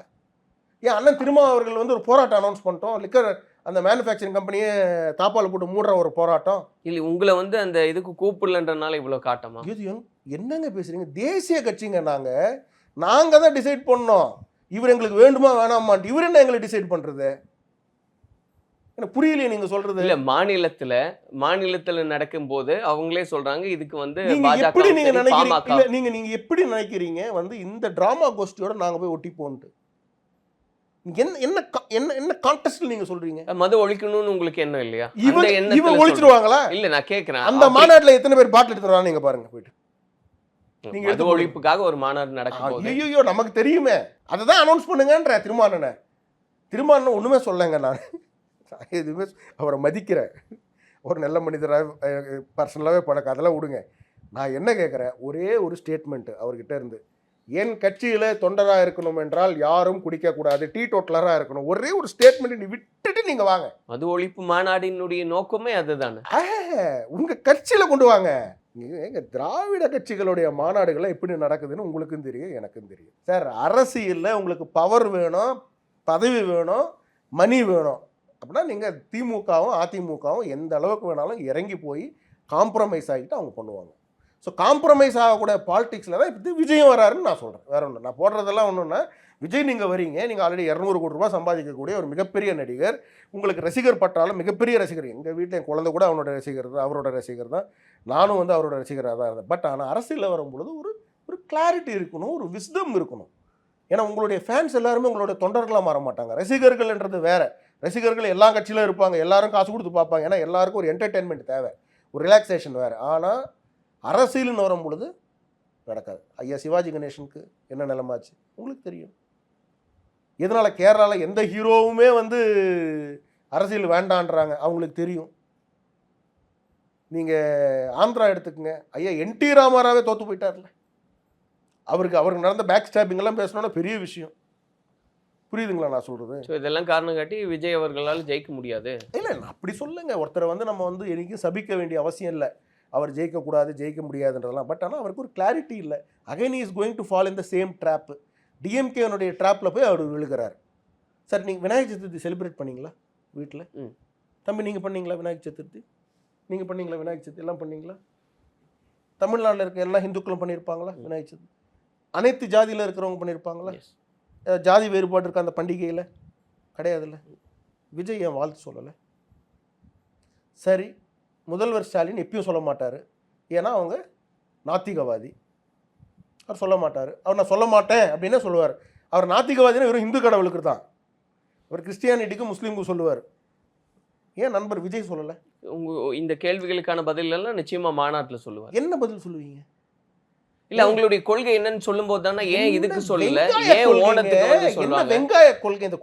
ஏன் அண்ணன் திருமா அவர்கள் வந்து ஒரு போராட்டம் அனௌன்ஸ் பண்ணிட்டோம், லிக்கர் அந்த மேனுஃபேக்சரிங் கம்பெனியே தாப்பால் போட்டு மூடுற ஒரு போராட்டம். இல்லை உங்களை வந்து அந்த இதுக்கு கூப்பிடலன்றனால இவ்வளோ காட்டமா? இது என்னங்க பேசுறீங்க? தேசிய கட்சிங்க நாங்கள் தான் டிசைட் பண்ணோம். இவர் எங்களுக்கு வேண்டுமா வேணாமான்ட்டு இவர் என்ன எங்களை டிசைட் பண்ணுறது? எனக்கு புரியலையே நீங்கள் சொல்கிறது. இல்லை மாநிலத்தில் நடக்கும்போது அவங்களே சொல்கிறாங்க இதுக்கு வந்து எப்படி நீங்கள் நினைக்கிறீங்க? நீங்கள் எப்படி நினைக்கிறீங்க வந்து இந்த ட்ராமா கோஷ்டியோட நாங்கள் போய் ஒட்டிப்போன்ட்டு? என்ன கான்டெஸ்ட்ல நீங்க சொல்றீங்க? மது ஒழிக்கணும்னு உங்களுக்கு என்ன இல்லையா? இவன் ஒழிச்சிடுவாங்களா? இல்ல நான் கேக்குறேன், அந்த மாநாட்டுல எத்தனை பேர் பாட்டில் எடுத்துறாங்க நீங்க பாருங்க போயிட்டு. நீங்க மது ஒழிப்புக்காக ஒரு மாநாடு நடக்கும் போது ஐயோ நமக்கு தெரியுமே, அதை தான் அனௌன்ஸ் பண்ணுங்கன்ற திருமானனை ஒண்ணுமே சொல்லலைங்க. நான் எதுவுமே அவரை மதிக்கிறேன், ஒரு நல்ல மனிதராக பர்சனலாகவே பழக்கம், அதெல்லாம் விடுங்க. நான் என்ன கேட்குறேன், ஒரே ஒரு ஸ்டேட்மெண்ட் அவர்கிட்ட இருந்து, என் கட்சியில் தொண்டராக இருக்கணும் என்றால் யாரும் குடிக்கக்கூடாது, டீ டோட்டலராக இருக்கணும், ஒரே ஒரு ஸ்டேட்மெண்ட் நீ விட்டுட்டு நீங்கள் வாங்க. மது ஒழிப்பு மாநாடினுடைய நோக்கமே அதுதானே. உங்கள் கட்சியில் கொண்டு வாங்க. எங்க திராவிட கட்சிகளுடைய மாநாடுகள்லாம் எப்படி நடக்குதுன்னு உங்களுக்கும் தெரியும், எனக்கும் தெரியும் சார். அரசியலில் உங்களுக்கு பவர் வேணும், பதவி வேணும், மணி வேணும் அப்படின்னா நீங்கள் திமுகவும் அதிமுகவும் எந்த அளவுக்கு வேணாலும் இறங்கி போய் காம்ப்ரமைஸ் ஆகிட்டு அவங்க பண்ணுவாங்க. ஸோ காம்ப்ரமைஸ் ஆகக்கூடிய பாலிடிக்ஸில் தான் இப்போ விஜயும் வராருன்னு நான் சொல்கிறேன். வேற ஒன்று நான் போடுறதெல்லாம் ஒன்றுன்னா, விஜய் நீங்கள் வரீங்க, நீங்கள் ஆல்ரெடி 200 கோடி ரூபாய் சம்பாதிக்கக்கூடிய ஒரு மிகப்பெரிய நடிகர், உங்களுக்கு ரசிகர் பட்டாலும் மிகப்பெரிய ரசிகர். எங்கள் வீட்டில் என் குழந்தை கூட அவனோட ரசிகர் தான், அவரோட ரசிகர் தான், நானும் வந்து அவரோட ரசிகராக தான் இருந்தேன். பட் ஆனால் அரசியலில் வரும்பொழுது ஒரு கிளாரிட்டி இருக்கணும், ஒரு விஸ்டம் இருக்கணும். ஏன்னா உங்களுடைய ஃபேன்ஸ் எல்லாருமே உங்களுடைய தொண்டர்களாக மாற மாட்டாங்க. ரசிகர்கள்ன்றது வேறு. ரசிகர்கள் எல்லா கட்சியிலும் இருப்பாங்க, எல்லாரும் காசு கொடுத்து பார்ப்பாங்க. ஏன்னா எல்லாருக்கும் ஒரு என்டர்டெயின்மெண்ட் தேவை, ஒரு ரிலாக்ஸேஷன் வேறு. ஆனால் அரசியல்னு வரும் பொழுது நடக்காது. ஐயா சிவாஜி கணேசனுக்கு என்ன நிலைமாச்சு உங்களுக்கு தெரியும். எதனால் கேரளாவில் எந்த ஹீரோவுமே வந்து அரசியல் வேண்டான்றாங்க அவங்களுக்கு தெரியும். நீங்கள் ஆந்திரா எடுத்துக்கங்க, ஐயா என்டி ராமாராவே தோற்று போயிட்டார்ல. அவருக்கு நடந்த பேக் ஸ்டாப்பிங்கெல்லாம் பேசணுன்னா பெரிய விஷயம். புரியுதுங்களா நான் சொல்கிறது? ஸோ இதெல்லாம் காரணம் காட்டி விஜய் அவர்களால் ஜெயிக்க முடியாது. இல்லை நான் அப்படி சொல்லுங்க. ஒருத்தரை வந்து நம்ம வந்து என்னைக்கும் சபிக்க வேண்டிய அவசியம் இல்லை. அவர் ஜெயிக்கக்கூடாது, ஜெயிக்க முடியாதுன்றதெல்லாம். பட் ஆனால் அவருக்கு ஒரு கிளாரிட்டி இல்லை. Again is going to fall in the same trap. டிஎம்கேனுடைய ட்ராப்பில் போய் அவர் விழுகிறார். சார் நீங்கள் விநாயகர் சதுர்த்தி செலிப்ரேட் பண்ணீங்களா வீட்டில்? தம்பி நீங்கள் பண்ணீங்களா விநாயகர் சதுர்த்தி? நீங்கள் பண்ணீங்களா விநாயகர் சதுர்த்தி? எல்லாம் பண்ணீங்களா? தமிழ்நாட்டில் இருக்க எல்லா ஹிந்துக்களும் பண்ணியிருப்பாங்களா விநாயகர் சதுர்த்தி? அனைத்து ஜாதியில் இருக்கிறவங்க பண்ணியிருப்பாங்களா? ஜாதி வேறுபாடு இருக்க அந்த பண்டிகையில் கிடையாதுல்ல. விஜய் ஏன் வாழ்த்து சொல்லலை? சரி, முதல்வர் ஸ்டாலின் எப்பயும் சொல்ல மாட்டார், ஏன்னா அவங்க நாத்திகவாதி. அவர் சொல்ல மாட்டார். அவர் நான் சொல்ல மாட்டேன் அப்படின்னே சொல்லுவார். அவர் நாத்திகவாதினா வெறும் இந்து கடவுளுக்கு தான். அவர் கிறிஸ்டியானிட்டிக்கும் முஸ்லீமுக்கும் சொல்லுவார். ஏன் நண்பர் விஜய் சொல்லலை? இந்த கேள்விகளுக்கான பதில் எல்லாம் நிச்சயமா மாநாட்டில் சொல்லுவார். என்ன பதில் சொல்லுவீங்க? இல்ல அவங்களுடைய கொள்கை என்னன்னு சொல்லும்போது தானே ஏன் இதுக்கு சொல்லல, ஏன் ஓணத்துக்கு வந்து சொல்றாங்க? வெங்காய கொள்கை, இந்த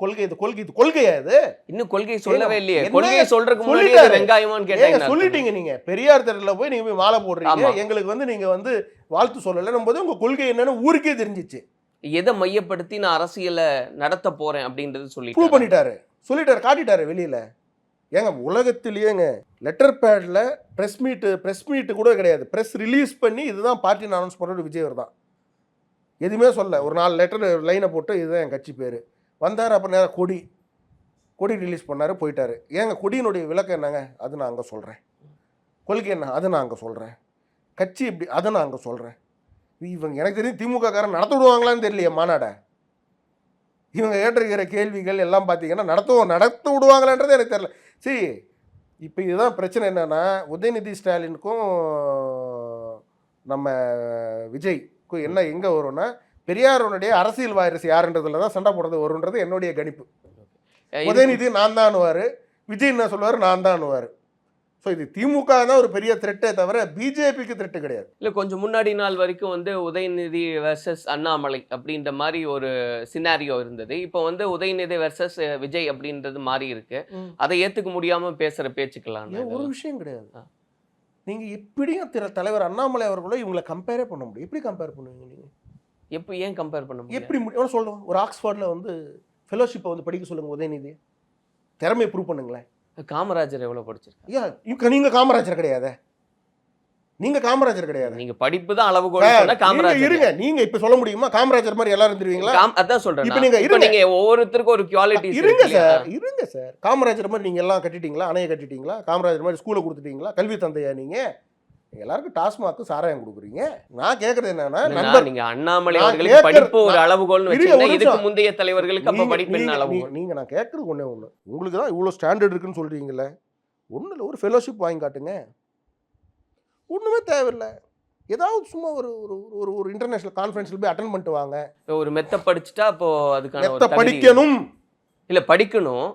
கொள்கையா இது? இன்னும் கொள்கை சொல்லவே இல்லையே. கொள்கையை சொல்றதுக்கு முன்னாடி வெங்காயமான்னு கேட்டாங்க. சொல்லிட்டீங்க நீங்க. பெரியார் தெருல போய் நீங்க போய் மாலை போடுறீங்க, எங்களுக்கு வந்து நீங்க வந்து வாழ்த்து சொல்லலைன்னும் போது உங்க கொள்கை என்னன்னு ஊருக்கே தெரிஞ்சிச்சு. எதை மையப்படுத்தி நான் அரசியலை நடத்த போறேன் அப்படின்றது ப்ரூவ் பண்ணிட்டாரு, காட்டிட்டாரு வெளியில. ஏங்க உலகத்திலேயேங்க லெட்டர் பேடில் ப்ரெஸ் மீட்டு கூட கிடையாது. ப்ரெஸ் ரிலீஸ் பண்ணி இதுதான் பார்ட்டின்னு அனௌன்ஸ் பண்ணுறது விஜயவர் தான். எதுவுமே சொல்ல, ஒரு 4 லெட்டர் லைனை போட்டு இதுதான் என் கட்சி பேர் வந்தார். அப்புறம் நேரம் கொடி ரிலீஸ் பண்ணார், போயிட்டார். ஏங்க கொடியினுடைய விளக்கம் என்னங்க? அது நான் அங்கே சொல்கிறேன். கொள்கை என்ன? அது நான் அங்கே சொல்கிறேன். கட்சி இப்படி, அதை நான் அங்கே சொல்கிறேன். இவங்க எனக்கு தெரியும் திமுக காரன் நடத்த விடுவாங்களான்னு தெரியலையே மாநாடை. இவங்க கேட்டிருக்கிற கேள்விகள் எல்லாம் பார்த்தீங்கன்னா நடத்த விடுவாங்களான்றது எனக்கு தெரியல. சரி, இப்போ இதுதான் பிரச்சனை. என்னென்னா உதயநிதி ஸ்டாலினுக்கும் நம்ம விஜய்க்கும் என்ன எங்கே வரும்னா, பெரியாருடைய அரசியல் வாரிசு யாருன்றதுல தான் சண்டை போடுறது வரும்ன்றது என்னுடைய கணிப்பு. உதயநிதி நான் தான்னுவார், விஜய் என்ன சொல்லுவார், நான் தான்னுவார். ஸோ இது திமுக தான் ஒரு பெரிய த்ரெட்டே தவிர பிஜேபிக்கு த்ரெட்டு கிடையாது. இல்லை கொஞ்சம் முன்னாடி நாள் வரைக்கும் வந்து உதயநிதி வெர்சஸ் அண்ணாமலை அப்படின்ற மாதிரி ஒரு சினாரியோ இருந்தது. இப்போ வந்து உதயநிதி வெர்சஸ் விஜய் அப்படின்றது மாறி இருக்கு. அதை ஏற்றுக்க முடியாமல் பேசுகிற பேச்சுக்கலாம் ஒரு விஷயம் கிடையாது. நீங்கள் எப்படியும் தலைவர் அண்ணாமலை அவர்களோ இவங்களை கம்பேரே பண்ண முடியும். எப்படி கம்பேர் பண்ணுவீங்க நீங்கள்? ஏன் கம்பேர் பண்ண முடியும்? எப்படி முடியும் சொல்லுவோம். ஒரு ஆக்ஸ்ஃபோர்டில் வந்து ஃபெலோஷிப்பை வந்து படிக்க சொல்லுங்கள் உதயநிதி, திறமையை ப்ரூவ் பண்ணுங்களேன். காமராஜர் எவ்வளவு படிச்சிருக்காங்க? நீங்க காமராஜர் கிடையாது. நீங்க படிப்பு தான் அளவுகோல் சொன்னா காமராஜர் இருங்க. நீங்க இப்ப சொல்ல முடியுமா காமராஜர் மாதிரி எல்லாரும் இருந்துருவீங்களா? அதான் சொல்றேன். இப்போ நீங்க ஒவ்வொருத்தருக்கும் ஒரு குவாலிட்டி இருங்க சார். காமராஜர் மாதிரி நீங்க எல்லாம் கட்டிட்டீங்களா? அணைய கட்டிட்டீங்களா? காமராஜர் மாதிரி ஸ்கூலை கொடுத்துட்டீங்களா? கல்வி தந்தையா நீங்க? எல்லாருக்கும் டாஸ்மாக்கு சாராயம் கொடுக்குறீங்க. நான் கேக்குறது என்னன்னா, நண்பர் நீங்க அண்ணாமலை அவர்களுக்கு படிப்பு ஒரு அளவுகோல்னு வெச்சீங்க. இதுக்கு முந்தைய தலைவர்களுக்கு அப்ப படிப்பு என்ன அளவுகோல்? நீங்க நான் கேக்குறது ஒண்ணே ஒண்ணு. உங்களுக்கு தான் இவ்வளவு ஸ்டாண்டர்ட் இருக்குன்னு சொல்றீங்கல்ல, ஒண்ணுல ஒரு ஃபெலோஷிப் வாங்கி காட்டுங்க. ஒண்ணுமே தேவையில்லை. ஏதாவது சும்மா ஒரு ஒரு ஒரு இன்டர்நேஷனல் கான்ஃபரன்ஸ்ல போய் அட்டெண்ட் பண்ணிட்டு வாங்க. ஒரு மெத்த படிச்சுட்டா அப்போ அதுக்கான மெத்த படிக்கணும். இல்ல படிக்கணும்.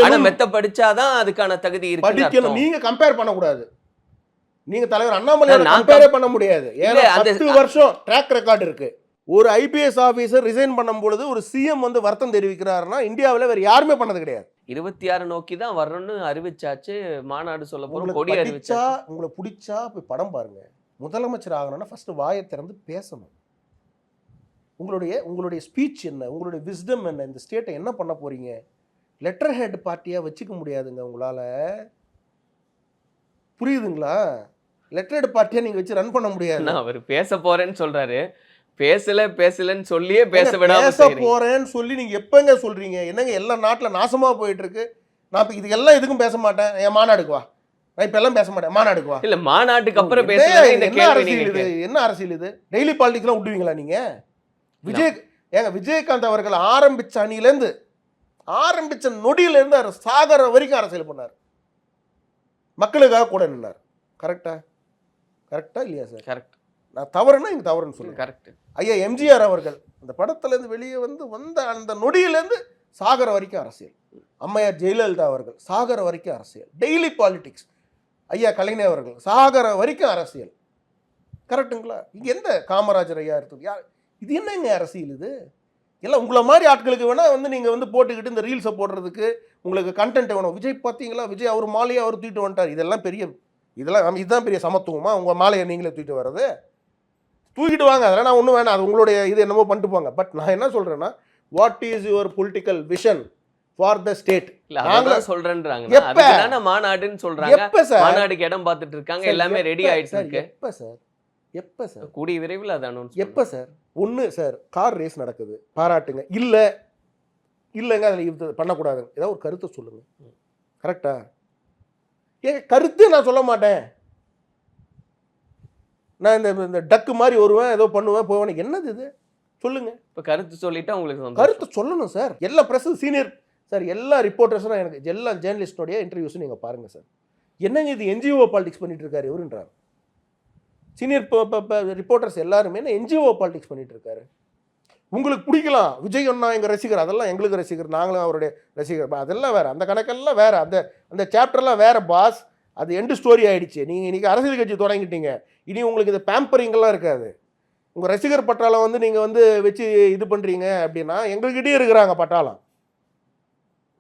ஆனா மெத்த படிச்சாதான் அதுக்கான தகுதி இருக்கு. படிக்கணும். நீங்க கம்பேர் பண்ண கூடாது. நீங்க தலைவர் அண்ணாமலையோட நான் கம்பேரே பண்ண முடியாது. ஏன்னா இல்ல, அந்த 10 வருஷம் ட்ராக் ரெக்கார்ட் இருக்கு. ஒரு ஐபிஎஸ் ஆபீசர் ரிசைன் பண்ணும் பொழுது ஒரு சிஎம் வந்து வருத்தம் தெரிவிக்கிறாருன்னா இந்தியாவில் வேற யாருமே பண்ணது கிடையாது. 26 நோக்கி தான் வரணும்னு அறிவிச்சாச்சு. மாநாடு சொல்ல போறோம், உங்களுக்கு கொடி படிச்சா அறிவிச்சாச்சு. உங்களுக்கு பிடிச்சா போய் படம் பாருங்க. முதலமைச்சர் ஆகணும்னா ஃபர்ஸ்ட் வாயை திறந்து பேசணும். உங்களுடைய ஸ்பீச் என்ன, உங்களுடைய விஸ்டம் என்ன, இந்த ஸ்டேட்டை என்ன பண்ண போறீங்க? லெட்டர் ஹெட் பார்ட்டியா வச்சுக்க முடியாதுங்க உங்களால. புரியுதுங்களா? லெட்டர் ஹெட் பார்ட்டியா நீங்க வச்சு ரன் பண்ண முடியாது. அவர் பேச போறேன்னு சொல்றாரு, பேசலன்னு சொல்லியே பேச விடாம பேச போறேன்னு சொல்லி நீங்க எப்பங்க சொல்றீங்க? என்னங்க எல்லா நாட்டுல நாசமா போயிட்டு இருக்கு. நான் இப்ப இதுக்கெல்லாம் எதுக்கும் பேச மாட்டேன். என் மாநாடுக்கு வா. நான் இப்ப எல்லாம் பேச மாட்டேன். மாநாடுக்கு வா. இல்ல, மாநாட்டுக்கு அப்புறம் பேசல. இந்த என்ன கேள்வி அரசியல் இது? என்ன அரசியல் இது? டெய்லி பாலிடிக்ஸ்லாம் விட்டுவீங்களா நீங்க? விஜயகாந்த் அவர்கள் ஆரம்பிச்ச அணியிலேருந்து ஆரம்பிச்ச நொடியிலேருந்து அவர் சாகர வரைக்கும் அரசியல் பண்ணார். மக்களுக்காக கூட நின்னார். கரெக்டா இல்லையா சார்? கரெக்ட். நான் தவறுனா இங்க தவறுன்னு சொல்லுங்க. கரெக்ட். ஐயா எம்ஜிஆர் அவர்கள் அந்த படத்துலேருந்து வெளியே வந்த அந்த நொடியிலேருந்து சாகர வரைக்கும் அரசியல். அம்மையார் ஜெயலலிதா அவர்கள் சாகர வரைக்கும் அரசியல். Daily politics. ஐயா கலைஞர் அவர்கள் சாகர வரைக்கும் அரசியல். கரெக்டுங்களா? இங்க எந்த காமராஜர் ஐயா இருக்கு? யார் இது? என்னங்க அரசியல் இது? எல்லாம் உங்களை மாதிரி ஆட்களுக்கு வேணா வந்து நீங்க வந்து போட்டுக்கிட்டு இந்த ரீல்ஸை போடுறதுக்கு உங்களுக்கு கண்டென்ட் வேணும். விஜய் பார்த்தீங்களா, விஜய் அவர் மாலையை அவர் தூக்கிட்டு வந்துட்டார். இதுதான் பெரிய சமத்துவமா? உங்க மாலையை நீங்களே தூக்கிட்டு வர்றது? தூக்கிட்டு வாங்க, அதெல்லாம் நான் ஒன்றும் வேணாம். அது உங்களுடைய இது என்னமோ பண்ணிட்டு போங்க. பட் நான் என்ன சொல்றேன்னா, what is your political vision for the state? நாங்களும் சொல்றேன்றாங்க. அதுதான மாநாடுன்னு சொல்றாங்க. எப்ப சார் மாநாடுக்கு இடம் பார்த்துட்டு இருக்காங்க. எல்லாமே ரெடி ஆயிடுச்சு இருக்கு. எப்ப சார் கூடிய விரைவில் அதை அனௌன்ஸ். எப்ப சார்? ஒன்று சார், கார் ரேஸ் நடக்குது, பாராட்டுங்க. இல்லைங்க அதில் இது பண்ணக்கூடாதுங்க. ஏதாவது ஒரு கருத்தை சொல்லுங்க. கரெக்டா? கருத்து நான் சொல்ல மாட்டேன். நான் இந்த டக்கு மாதிரி வருவேன், ஏதோ பண்ணுவேன், போவேன். என்னது இது? சொல்லுங்க. இப்போ கருத்து சொல்லிட்டா உங்களுக்கு கருத்து சொல்லணும் சார். எல்லா ப்ரெஸ் சீனியர் சார், எல்லா ரிப்போர்ட்டர்ஸும் எனக்கு எல்லா ஜேர்னலிஸ்டோடைய இன்டர்வியூஸும் நீங்கள் பாருங்கள் சார். என்னங்க இது என்ஜிஓ பாலிடிக்ஸ் பண்ணிட்டு இருக்காரு இவருன்றார். சீனியர் ரிப்போர்ட்டர்ஸ் எல்லாருமே என்ஜிஓ பாலிடிக்ஸ் பண்ணிட்டு இருக்காரு. உங்களுக்கு பிடிக்கலாம், விஜய் அண்ணா எங்கள் ரசிகர், அதெல்லாம் எங்களுக்கு ரசிகர், நாங்களும் அவருடைய ரசிகர், அதெல்லாம் வேறு. அந்த கணக்கெல்லாம் வேறு. அந்த சாப்டர்லாம் வேறு பாஸ். அது எண்டு ஸ்டோரி ஆகிடுச்சு. நீங்கள் இன்றைக்கி அரசியல் கட்சி தொடங்கிட்டீங்க. இனி உங்களுக்கு இந்த பேம்பரிங்கெல்லாம் இருக்காது. உங்கள் ரசிகர் பட்டாளம் வந்து நீங்கள் வந்து வச்சு இது பண்ணுறீங்க அப்படின்னா, எங்கள்கிட்டயே இருக்கிறாங்க பட்டாளம்.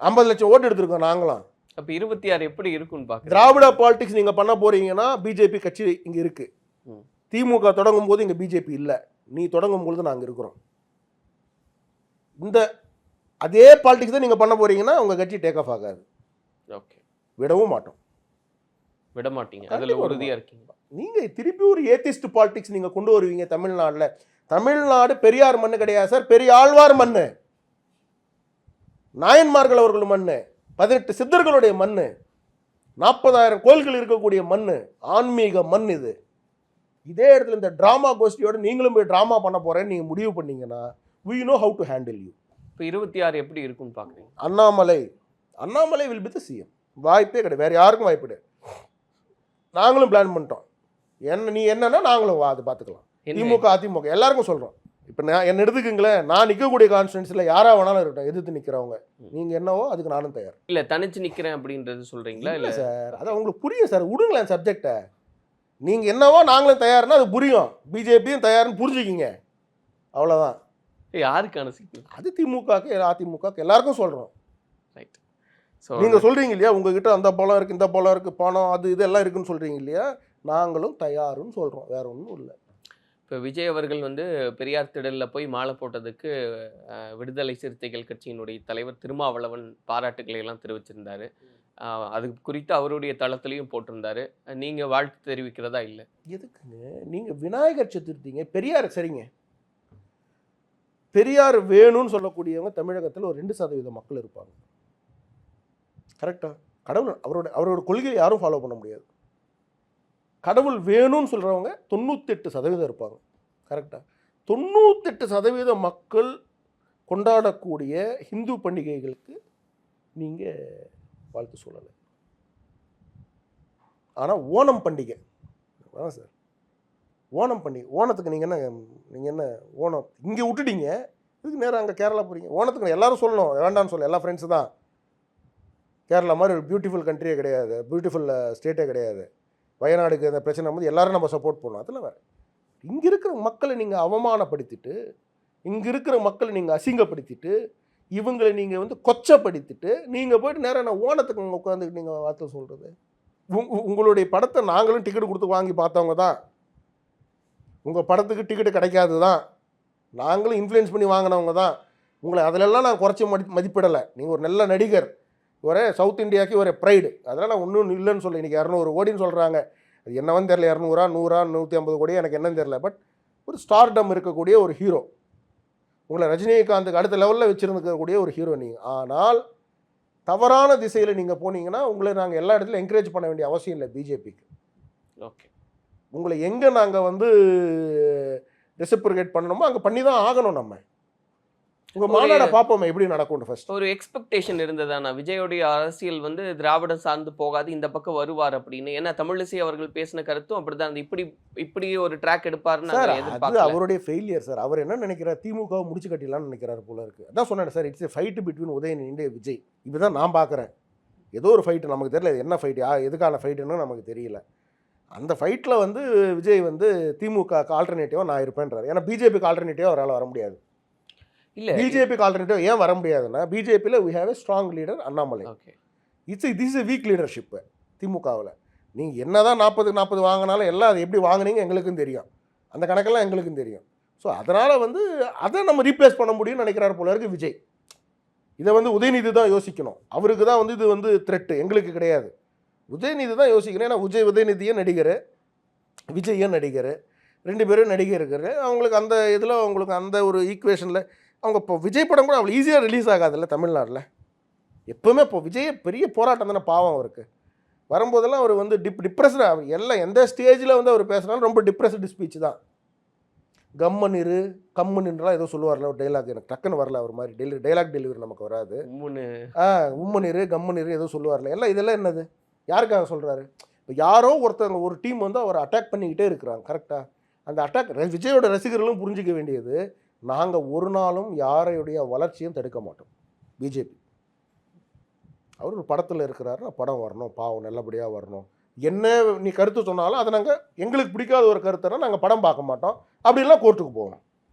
50 லட்சம் ஓட்டு எடுத்துருக்கோம் நாங்களாம். அப்போ 26 எப்படி இருக்குன்னு பார்க்க. திராவிட பாலிடிக்ஸ் நீங்கள் பண்ண போகிறீங்கன்னா பிஜேபி கட்சி இங்கே இருக்குது. திமுக தொடங்கும் போது இங்கே பிஜேபி இல்லை. நீ தொடங்கும் பொழுது நாங்கள் இருக்கிறோம். இந்த அதே பாலிடிக்ஸ் தான் நீங்கள் பண்ண போகிறீங்கன்னா உங்கள் கட்சி டேக் ஆஃப் ஆகாது. ஓகே, விடவும் மாட்டோம். விட மாட்டீங்க, அதில் உறுதியாக இருக்கீங்க. நீங்கள் திருப்பி ஒரு ஏத்திஸ்ட் பாலிடிக்ஸ் நீங்கள் கொண்டு வருவீங்க தமிழ்நாட்டில். தமிழ்நாடு பெரியார் மண்ணு கிடையாது சார், பெரிய ஆழ்வார் மண்ணு, நாயன்மார்கள் அவர்கள் மண்ணு, 18 சித்தர்களுடைய மண்ணு, 40,000 கோயில்கள் இருக்கக்கூடிய மண்ணு, ஆன்மீக மண் இது. இதே இடத்துல இந்த ட்ராமா கோஷ்டியோட நீங்களும் போய் ட்ராமா பண்ண போகிறேன்னு நீங்கள் முடிவு பண்ணீங்கன்னா we know how to handle you. இப்போ 26 எப்படி இருக்குன்னு பார்க்குறீங்க? Annamalai will be the CM. வாய்ப்பே கிடையாது, வேறு யாருக்கும் வாய்ப்பு கிடையாது. நாங்களும் பிளான் பண்ணிட்டோம். நீ என்னன்னா நாங்களும் அது பார்த்துக்கலாம். திமுக அதிமுக எல்லாருக்கும் சொல்கிறோம். இப்போ நான் என்ன எடுத்துக்குங்களேன், நான் நிற்கக்கூடிய கான்ஸ்டிடன்ஸில் யாராக வேணாலும் இருக்கட்டும், எதிர்த்து நிற்கிறவங்க, நீங்கள் என்னவோ அதுக்கு நானும் தயார். இல்லை, தனிச்சு நிற்கிறேன் அப்படின்றது சொல்கிறீங்களா? இல்லை சார், அதான் உங்களுக்கு புரியும் சார். விடுங்களேன் சப்ஜெக்டை. நீங்கள் என்னவோ நாங்களும் தயார்னா அது புரியும். பிஜேபியும் தயார்னு புரிஞ்சுக்கிங்க, அவ்வளோதான். யாருக்கான சிக்கல்? அது திமுகக்கு அதிமுகக்கு எல்லாருக்கும் சொல்கிறோம். ரைட். நீங்கள் சொல்கிறீங்க இல்லையா, உங்ககிட்ட அந்த பலம் இருக்குது, இந்த பலம் இருக்குது, பணம் அது இதெல்லாம் இருக்குன்னு சொல்கிறீங்க இல்லையா, நாங்களும் தயாருன்னு சொல்கிறோம், வேற ஒன்றும் இல்லை. இப்போ விஜய் அவர்கள் வந்து பெரியார் திடலில் போய் மாலை போட்டதுக்கு விடுதலை சிறுத்தைகள் கட்சியினுடைய தலைவர் திருமாவளவன் பாராட்டுக்களை எல்லாம் தெரிவிச்சிருந்தாரு. அது குறித்து அவருடைய தளத்திலையும் போட்டிருந்தாரு. நீங்கள் வாழ்த்து தெரிவிக்கிறதா? இல்லை. எதுக்குங்க நீங்கள் விநாயகர் சதுர்த்திங்க, பெரியார் சரிங்க, பெரியார் வேணும்னு சொல்லக்கூடியவங்க தமிழகத்தில் ஒரு 2% மக்கள் இருப்பாங்க. கரெக்டாக? கடவுள் அவரோட கொள்கையை யாரும் ஃபாலோ பண்ண முடியாது. கடவுள் வேணும்னு சொல்கிறவங்க 98% இருப்பாங்க. கரெக்டாக? 98% மக்கள் கொண்டாடக்கூடிய ஹிந்து பண்டிகைகளுக்கு நீங்கள் வாழ்த்து சொல்லலை. ஆனால் ஓணம் பண்டிகை சார், ஓணம் பண்டிகை, ஓணத்துக்கு நீங்கள் என்ன ஓணம் இங்கே விட்டுட்டீங்க, இதுக்கு நேரம் அங்கே கேரளா போகிறீங்க. ஓணத்துக்கு எல்லாரும் சொல்லணும், வேண்டாம்னு சொல்ல, எல்லா ஃப்ரெண்ட்ஸு தான். கேரளா மாதிரி ஒரு பியூட்டிஃபுல் கண்ட்ரியே கிடையாது, பியூட்டிஃபுல் ஸ்டேட்டே கிடையாது. வயநாடுக்கு அந்த பிரச்சனை வந்து எல்லாரும் நம்ம சப்போர்ட் பண்ணணும், அதில் வேறு. இங்கே இருக்கிற மக்களை நீங்கள் அவமானப்படுத்திட்டு, இங்கே இருக்கிற மக்களை நீங்கள் அசிங்கப்படுத்திட்டு, இவங்களை நீங்கள் வந்து கொச்சப்படுத்திட்டு, நீங்கள் போய்ட்டு நேரம் நான் ஓனத்துக்கு அங்கே உட்காந்துக்கிட்டு நீங்கள் வார்த்தை சொல்கிறது. உங்களுடைய படத்தை நாங்களும் டிக்கெட் கொடுத்து வாங்கி பார்த்தவங்க தான். உங்கள் படத்துக்கு டிக்கெட்டு கிடைக்காது தான். நாங்களும் இன்ஃப்ளூயன்ஸ் பண்ணி வாங்கினவங்க தான். உங்களை அதிலெல்லாம் நான் குறைச்சி மதிப்பிடலை. நீங்கள் ஒரு நல்ல நடிகர், ஒரே சவுத் இந்தியாவுக்கு ஒரு ப்ரைடு, அதெல்லாம் நான் ஒன்றும் இல்லைன்னு சொல்ல. இன்றைக்கி 200 கோடின்னு சொல்கிறாங்க. அது என்னவன்னு தெரில, 200 100 150 கோடி எனக்கு என்னன்னு தெரில. பட் ஒரு ஸ்டார்டம் இருக்கக்கூடிய ஒரு ஹீரோ, உங்களை ரஜினிகாந்துக்கு அடுத்த லெவலில் வச்சுருந்துக்கக்கூடிய ஒரு ஹீரோ நீங்கள். ஆனால் தவறான திசையில் நீங்கள் போனீங்கன்னா உங்களை நாங்கள் எல்லா இடத்துலையும் என்கரேஜ் பண்ண வேண்டிய அவசியம் இல்லை பிஜேபிக்கு. ஓகே, உங்களை எங்கே நாங்கள் வந்து ரெசிப்ரிகேட் பண்ணணுமோ அங்கே பண்ணி தான் ஆகணும். நம்ம உங்கள் மாநாடை பார்ப்போமே எப்படி நடக்கும். ஃபர்ஸ்ட் ஒரு எக்ஸ்பெக்டேஷன் இருந்ததானா விஜயோடைய அரசியல் வந்து திராவிடம் சார்ந்து போகாது, இந்த பக்கம் வருவார் அப்படின்னு? ஏன்னா தமிழிசை அவர்கள் பேசின கருத்தும் அப்படிதான், இப்படி ஒரு ட்ராக் எடுப்பாருன்னு அது அவருடைய ஃபெயிலியர் சார். அவர் என்ன நினைக்கிறார், திமுகவை முடிச்சு கட்டிடலாம்னு நினைக்கிறாரு போல இருக்கு. அதான் சொன்னேன் sir, it's fight between Udhayanidhi Vijay. இப்படிதான் நான் பார்க்குறேன். ஏதோ ஒரு ஃபைட்டு, நமக்கு தெரியல என்ன ஃபைட், எதுக்கான ஃபைட்டுன்னு நமக்கு தெரியல. அந்த ஃபைட்டில் வந்து விஜய் வந்து திமுகக்கு ஆல்டர்னேட்டிவாக நான் இருப்பேன்றார். ஏன்னா பிஜேபிக்கு ஆல்டர்னேட்டிவாக அவரால் வர முடியாது. இல்லை, பிஜேபிக்கு ஆல்டர்னேட்டிவ் ஏன் வர முடியாதுன்னா, பிஜேபியில் we have a strong leader Annamalai. This a weak leadership திமுகவில். நீங்கள் என்ன தான் 40 வாங்கினாலும் எல்லாம் அது எப்படி வாங்கினீங்க எங்களுக்கும் தெரியும், அந்த கணக்கெல்லாம் எங்களுக்கும் தெரியும். ஸோ அதனால் வந்து அதை நம்ம ரீப்ளேஸ் பண்ண முடியும்னு நினைக்கிறார் போல இருக்கு விஜய். இதை வந்து உதயநிதி தான் யோசிக்கணும். அவருக்கு தான் வந்து இது வந்து த்ரெட்டு, எங்களுக்கு கிடையாது. உதயநிதி தான் யோசிக்கணும். ஏன்னா உதயநிதியே நடிகர், விஜய்யே நடிகர், 2 பேரும் நடிகர் இருக்கிற அவங்களுக்கு அந்த இதில் அவங்களுக்கு அந்த ஒரு ஈக்குவேஷனில் அவங்க இப்போ விஜய் படம் கூட அவ்வளோ ஈஸியாக ரிலீஸ் ஆகாதில்ல தமிழ்நாட்டில். எப்போவுமே இப்போ விஜய் பெரிய போராட்டம் தானே பாவம் அவருக்கு. வரும்போதெல்லாம் அவர் வந்து டிப்ரெஸ்டாக, அவர் எல்லாம் எந்த ஸ்டேஜில் வந்து அவர் பேசுனாலும் ரொம்ப டிப்ரெஸ்டு ஸ்பீச் தான். கம்மனிரு கம்மனின்லாம் ஏதோ சொல்லுவார்ல ஒரு டைலாக், எனக்கு டக்குன்னு வரல. அவர் மாதிரி டைலாக் டெலிவரி நமக்கு வராது. உம்மனிரு கம்மனிரு ஏதோ சொல்லுவார்ல, எல்லாம் இதெல்லாம் என்னது, யாருக்காக சொல்கிறாரு? இப்போ யாரோ ஒருத்தவங்க ஒரு டீம் வந்து அவரை அட்டாக் பண்ணிக்கிட்டே இருக்கிறாங்க. கரெக்டாக அந்த அட்டாக் விஜயோட ரசிகர்களும் புரிஞ்சிக்க வேண்டியது, நாங்கள் ஒரு நாளும் யாரையுடைய வளர்ச்சியும் தடுக்க மாட்டோம். பிஜேபி அவர் ஒரு படத்தில் இருக்கிறாருன்னா படம் வரணும், பாவம் நல்லபடியாக வரணும். என்ன நீ கருத்து சொன்னாலும் அதை நாங்கள் எங்களுக்கு பிடிக்காத ஒரு கருத்துனா நாங்கள் படம் பார்க்க மாட்டோம், அப்படிலாம் கோர்ட்டுக்கு போவோம்.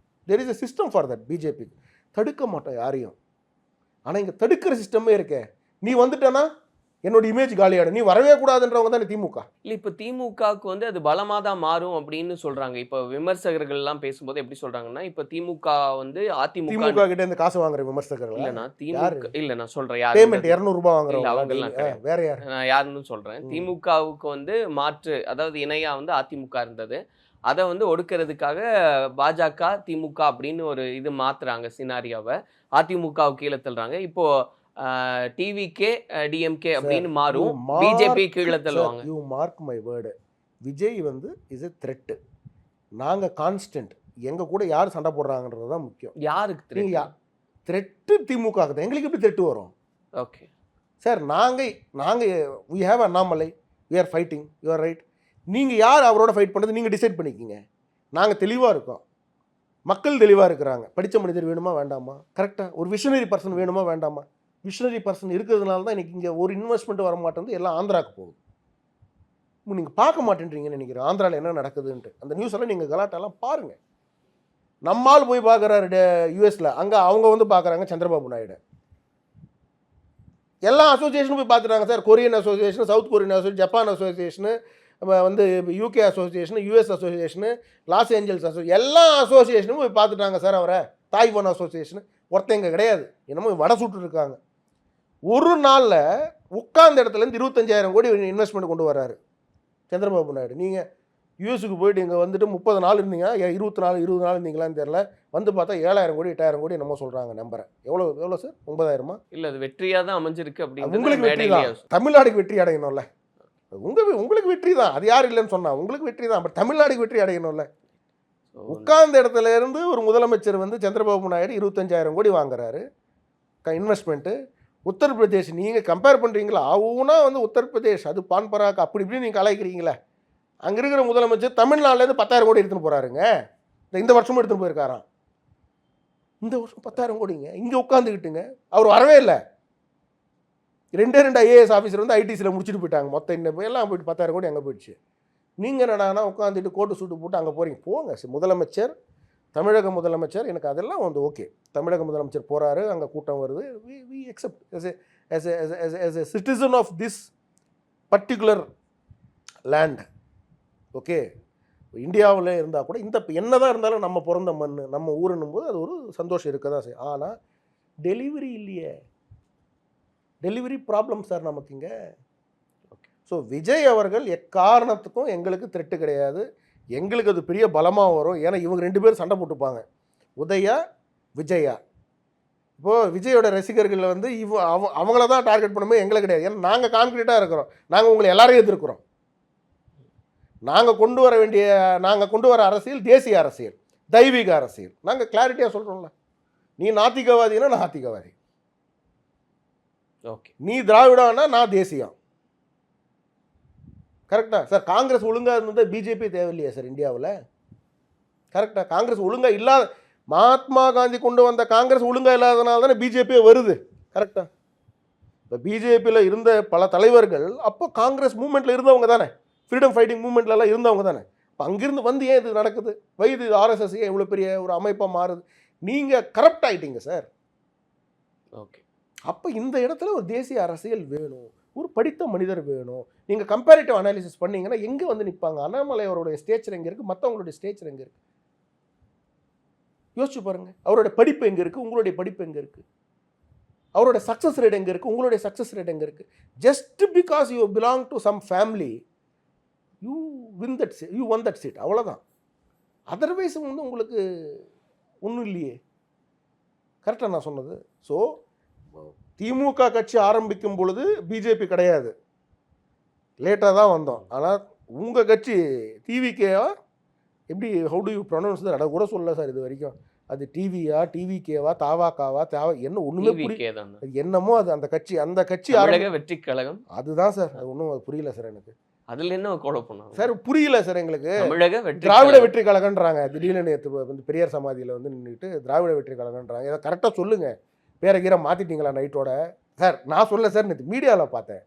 There is a system for that. BJP தடுக்க மாட்டோம் யாரையும். ஆனால் இங்கே தடுக்கிற சிஸ்டமே இருக்கே. நீ வந்துட்டேன்னா என்னோட இமேஜ் காலியாடும், நீ வரவே கூடாதுன்றவங்க தானே திமுக. இல்லை, இப்போ திமுகவுக்கு வந்து அது பலமாக தான் மாறும் அப்படின்னு சொல்கிறாங்க. இப்போ விமர்சகர்கள்லாம் பேசும்போது எப்படி சொல்கிறாங்கன்னா, இப்போ திமுக வந்து அதிமுக கிட்ட இருந்து காசு வாங்குற விமர்சகர்கள் இல்லைண்ணா, திமுக இல்லை நான் சொல்கிறேன், யார் பேமெண்ட் 200 ரூபாய் வாங்குறவங்க அவங்கெல்லாம் வேற யார், நான் யாருன்னு சொல்கிறேன். திமுகவுக்கு வந்து மாற்று, அதாவது இணையாக வந்து அதிமுக இருந்தது, அதை வந்து ஒடுக்கிறதுக்காக பாஜக திமுக அப்படின்னு ஒரு இது மாற்றுறாங்க சினாரியாவை, அதிமுகவுக்கு கீழே தள்ளுறாங்க. இப்போது டிவிகே டிஎம்கே அப்படின்னு மாறும், பிஜேபி கீழே தள்ளுவாங்க. You mark my word, Vijay வந்து இஸ் எ த்ரெட்டு. நாங்கள் கான்ஸ்டன்ட், எங்கள் கூட யார் சண்டை போடுறாங்கன்றது தான் முக்கியம். யாருக்கு த்ரெட்டு? திமுக தான். எங்களுக்கு எப்படி த்ரெட்டு வரும்? ஓகே சார், நாங்கள் we have Annamalai, we are fighting, you are right. நீங்கள் யார் அவரோட ஃபைட் பண்ணுறது நீங்கள் டிசைட் பண்ணிக்கிங்க. நாங்கள் தெளிவாக இருக்கோம், மக்கள் தெளிவாக இருக்கிறாங்க. படித்த மனிதர் வேணுமா வேண்டாமா, கரெக்டாக ஒரு விஷனரி பர்சன் வேணுமா வேண்டாமா? விஷனரி பர்சன் இருக்கிறதுனால தான் இன்றைக்கி இங்கே ஒரு இன்வெஸ்ட்மெண்ட் வர மாட்டேங்குது, எல்லாம் ஆந்திராவுக்கு போகுது. நீங்கள் பார்க்க மாட்டேன்றீங்கன்னு நினைக்கிறேன் ஆந்திராவில் என்ன நடக்குதுன்ட்டு. அந்த நியூஸ் எல்லாம் நீங்கள் கலாட்டெல்லாம் பாருங்கள். நம்மால் போய் பார்க்குறாரு யூஎஸில், அங்கே அவங்க வந்து பார்க்குறாங்க சந்திரபாபு நாயுடு. எல்லா அசோசியேஷனும் போய் பார்த்துட்டாங்க sir. Korean association, South Korean association, Japan association, வந்து UK association, US association, Los Angeles association, எல்லா அசோசியேஷனும் போய் பார்த்துட்டாங்க சார் அவரை. தாய்வான் அசோசியேஷனு ஒருத்தங்க கிடையாது, என்னமோ வடை சுட்டு இருக்காங்க. ஒரு நாளில் உட்கார்ந்த இடத்துலேருந்து 25,000 கோடி இன்வெஸ்ட்மெண்ட் கொண்டு வர்றாரு சந்திரபாபு நாயுடு. நீங்கள் யூஎஸுக்கு போயிட்டு இங்கே வந்துட்டு 30 நாள் இருந்தீங்க, 20 நாள் இருந்தீங்களான்னு தெரில. வந்து பார்த்தா 7,000 கோடி 8,000 கோடி என்னமோ சொல்கிறாங்க. நம்பரை எவ்வளோ சார்? 9,000? இல்லை, அது வெற்றியாக தான் அமைஞ்சிருக்கு. அப்படி உங்களுக்கு வெற்றி தான், தமிழ்நாடுக்கு வெற்றி அடையணும்ல. உங்களுக்கு வெற்றி தான், அது யார் இல்லைன்னு சொன்னால் உங்களுக்கு வெற்றி தான். பட் தமிழ்நாடுக்கு வெற்றி அடையணும்ல. உட்கார்ந்த இடத்துல இருந்து ஒரு முதலமைச்சர் வந்து சந்திரபாபு நாயுடு 25,000 கோடி வாங்குறாரு இன்வெஸ்ட்மெண்ட்டு. உத்தரப்பிரதேஷ் நீங்கள் கம்பேர் பண்ணுறீங்களா? ஆவுனா வந்து உத்தரப்பிரதேஷ் அது பான் பராக் அப்படி இப்படி நீங்கள் கலாய்க்கிறீங்களே. அங்கே இருக்கிற முதலமைச்சர் தமிழ்நாட்டிலேருந்து 10,000 கோடி எடுத்துன்னு போகிறாருங்க. இந்த வருஷமும் எடுத்துன்னு போயிருக்காராம். இந்த வருஷம் 10,000 கோடிங்க. இங்கே உட்காந்துக்கிட்டுங்க அவர் வரவே இல்லை. 2 ஐஏஎஸ் ஆஃபீஸர் வந்து ஐடிசியில் முடிச்சுட்டு போயிட்டாங்க. மொத்தம் இன்னும் எல்லாம் போயிட்டு 10,000 கோடி அங்கே போயிடுச்சு. நீங்கள் என்னடானா உட்காந்துட்டு கோட்டு சூட்டு போட்டு அங்கே போகிறீங்க. போங்க முதலமைச்சர், தமிழக முதலமைச்சர், எனக்கு அதெல்லாம் வந்து ஓகே. தமிழக முதலமைச்சர் போகிறாரு, அங்கே கூட்டம் வருது, we accept as a citizen of this particular land. Okay, இந்தியாவில் இருந்தால் கூட இந்த என்னதான் இருந்தாலும் நம்ம பிறந்த மண், நம்ம ஊருன்னும் போது அது ஒரு சந்தோஷம் இருக்க தான் செய்யும். ஆனால் டெலிவரி இல்லையே, டெலிவரி ப்ராப்ளம் சார் நமக்கு இங்கே. ஸோ விஜய் அவர்கள் எக்காரணத்துக்கும் எங்களுக்கு த்ரெட்டு கிடையாது. எங்களுக்கு அது பெரிய பலமாக வரும். ஏன்னா இவங்க 2 பேரும் சண்டை போட்டுப்பாங்க, உதயா விஜயா. இப்போது விஜயோட ரசிகர்கள் வந்து அவங்கள தான் டார்கெட் பண்ணும்போது எங்களை கிடையாது. ஏன்னா நாங்கள் கான்க்ரீட்டாக இருக்கிறோம். நாங்கள் உங்களை எல்லாரையும் எதிர்க்கிறோம். நாங்கள் கொண்டு வர அரசியல் தேசிய அரசியல், தெய்வீக அரசியல். நாங்கள் கிளாரிட்டியாக சொல்கிறோம்ல, நீ நாத்திகவாதினா நான் நாத்திகவாதி, ஓகே, நீ திராவிடம்னா நான் தேசியம். கரெக்டாக சார்? காங்கிரஸ் ஒழுங்காக இருந்தது, பிஜேபி தேவையில்லையா சார் இந்தியாவில்? கரெக்டாக? காங்கிரஸ் ஒழுங்காக இல்லாத, மகாத்மா காந்தி கொண்டு வந்த காங்கிரஸ் ஒழுங்காக இல்லாதனால தானே பிஜேபியே வருது. கரெக்டாக? இப்போ பிஜேபியில் இருந்த பல தலைவர்கள் அப்போ காங்கிரஸ் மூமெண்ட்டில் இருந்தவங்க தானே, ஃப்ரீடம் ஃபைட்டிங் மூமெண்ட்லலாம் இருந்தவங்க தானே. இப்போ அங்கேருந்து வந்து ஏன் இது நடக்குது? இது ஆர்எஸ்எஸ் ஏன் இவ்வளோ பெரிய ஒரு அமைப்பாக மாறுது? நீங்கள் கரப்ட் ஆகிட்டீங்க சார். ஓகே, அப்போ இந்த இடத்துல ஒரு தேசிய அரசியல் வேணும், ஒரு படித்த மனிதர் வேணும். நீங்கள் கம்பேரிட்டிவ் அனாலிசிஸ் பண்ணிங்கன்னா எங்கே வந்து நிற்பாங்க? அண்ணாமலை அவருடைய ஸ்டேச்சர் எங்கே இருக்குது, மற்றவங்களுடைய ஸ்டேச்சர் எங்கே இருக்குது? யோசிச்சு பாருங்கள். அவரோட படிப்பு எங்கே இருக்குது, உங்களுடைய படிப்பு எங்கே இருக்குது? அவரோட சக்ஸஸ் ரேட் எங்கே இருக்குது, உங்களுடைய சக்ஸஸ் ரேட் எங்கே இருக்குது? Just because you belong to some family, you won that seat, அவ்வளோதான். அதர்வைஸ் வந்து உங்களுக்கு ஒன்றும் இல்லையே. கரெக்டாக நான் சொன்னது? ஸோ திமுக கட்சி ஆரம்பிக்கும் பொழுது பிஜேபி கிடையாது, லேட்டாக தான் வந்தோம். ஆனால் உங்கள் கட்சி டிவிகேவா, எப்படி ஹவு டு யூ ப்ரொனவுன்ஸ் அதை கூட சொல்லல சார் இது வரைக்கும். அது டிவியா, டிவிகேவா, தாவாக்காவா, என்ன ஒன்றுமே புரியல. அது என்னமோ அது அந்த கட்சி வெற்றி கழகம் அதுதான் சார். அது ஒன்றும் அது புரியல சார் எனக்கு. அதில் என்ன குழப்பம் சார்? புரியல சார் எங்களுக்கு. திராவிட வெற்றி கழகன்றாங்க. திடீர்னு நேற்று வந்து பெரியார் சமாதியில் வந்து நின்றுட்டு திராவிட வெற்றி கழகன்றாங்க. இதை கரெக்டாக சொல்லுங்கள். பேரை கீரை மாற்றிட்டீங்களா நைட்டோட? சார் நான் சொல்ல சார், நேற்று மீடியாவில் பார்த்தேன்,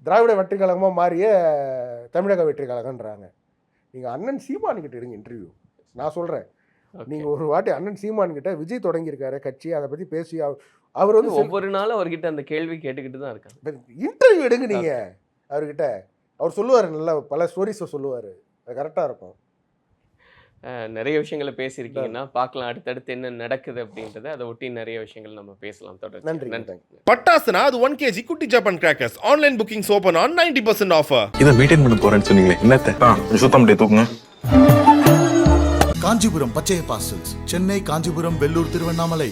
திராவிட வெற்றி கழகமாக மாறிய தமிழக வெற்றி கழகன்றாங்க. நீங்கள் அண்ணன் சீமான்கிட்ட எடுங்க இன்டர்வியூ. நான் சொல்கிறேன், நீங்கள் ஒரு வாட்டி அண்ணன் சீமான்கிட்ட விஜய் தொடங்கியிருக்காரு கட்சி, அதை பற்றி பேசி அவர் வந்து ஒவ்வொரு நாளும் அவர்கிட்ட அந்த கேள்வி கேட்டுக்கிட்டு தான் இருக்காங்க. இன்டர்வியூ எடுங்க நீங்கள் அவர்கிட்ட. அவர் சொல்லுவார், நல்லா பல ஸ்டோரிஸை சொல்லுவார், அது கரெக்டாக இருக்கும். நிறைய விஷயங்களை பேசியிருக்கீங்கன்னா பார்க்கலாம் அடுத்தடுத்து என்ன நடக்குது அப்படின்றத. அதை ஒட்டி நிறைய விஷயங்கள் நம்ம பேசலாம் தொடர்ந்து. நன்றி. பட்டாசுனா அது 1 kg குட்டி Japan crackers. Online bookings open on 90% offer. இதை மெயின்டைன் பண்ண போறேன்னு சொன்னீங்களே, என்னத்த சுத்தம் முடிய தூக்குங்க. காஞ்சிபுரம் பச்சைய பார்சல்ஸ், சென்னை, காஞ்சிபுரம், வெள்ளூர், திருவண்ணாமலை.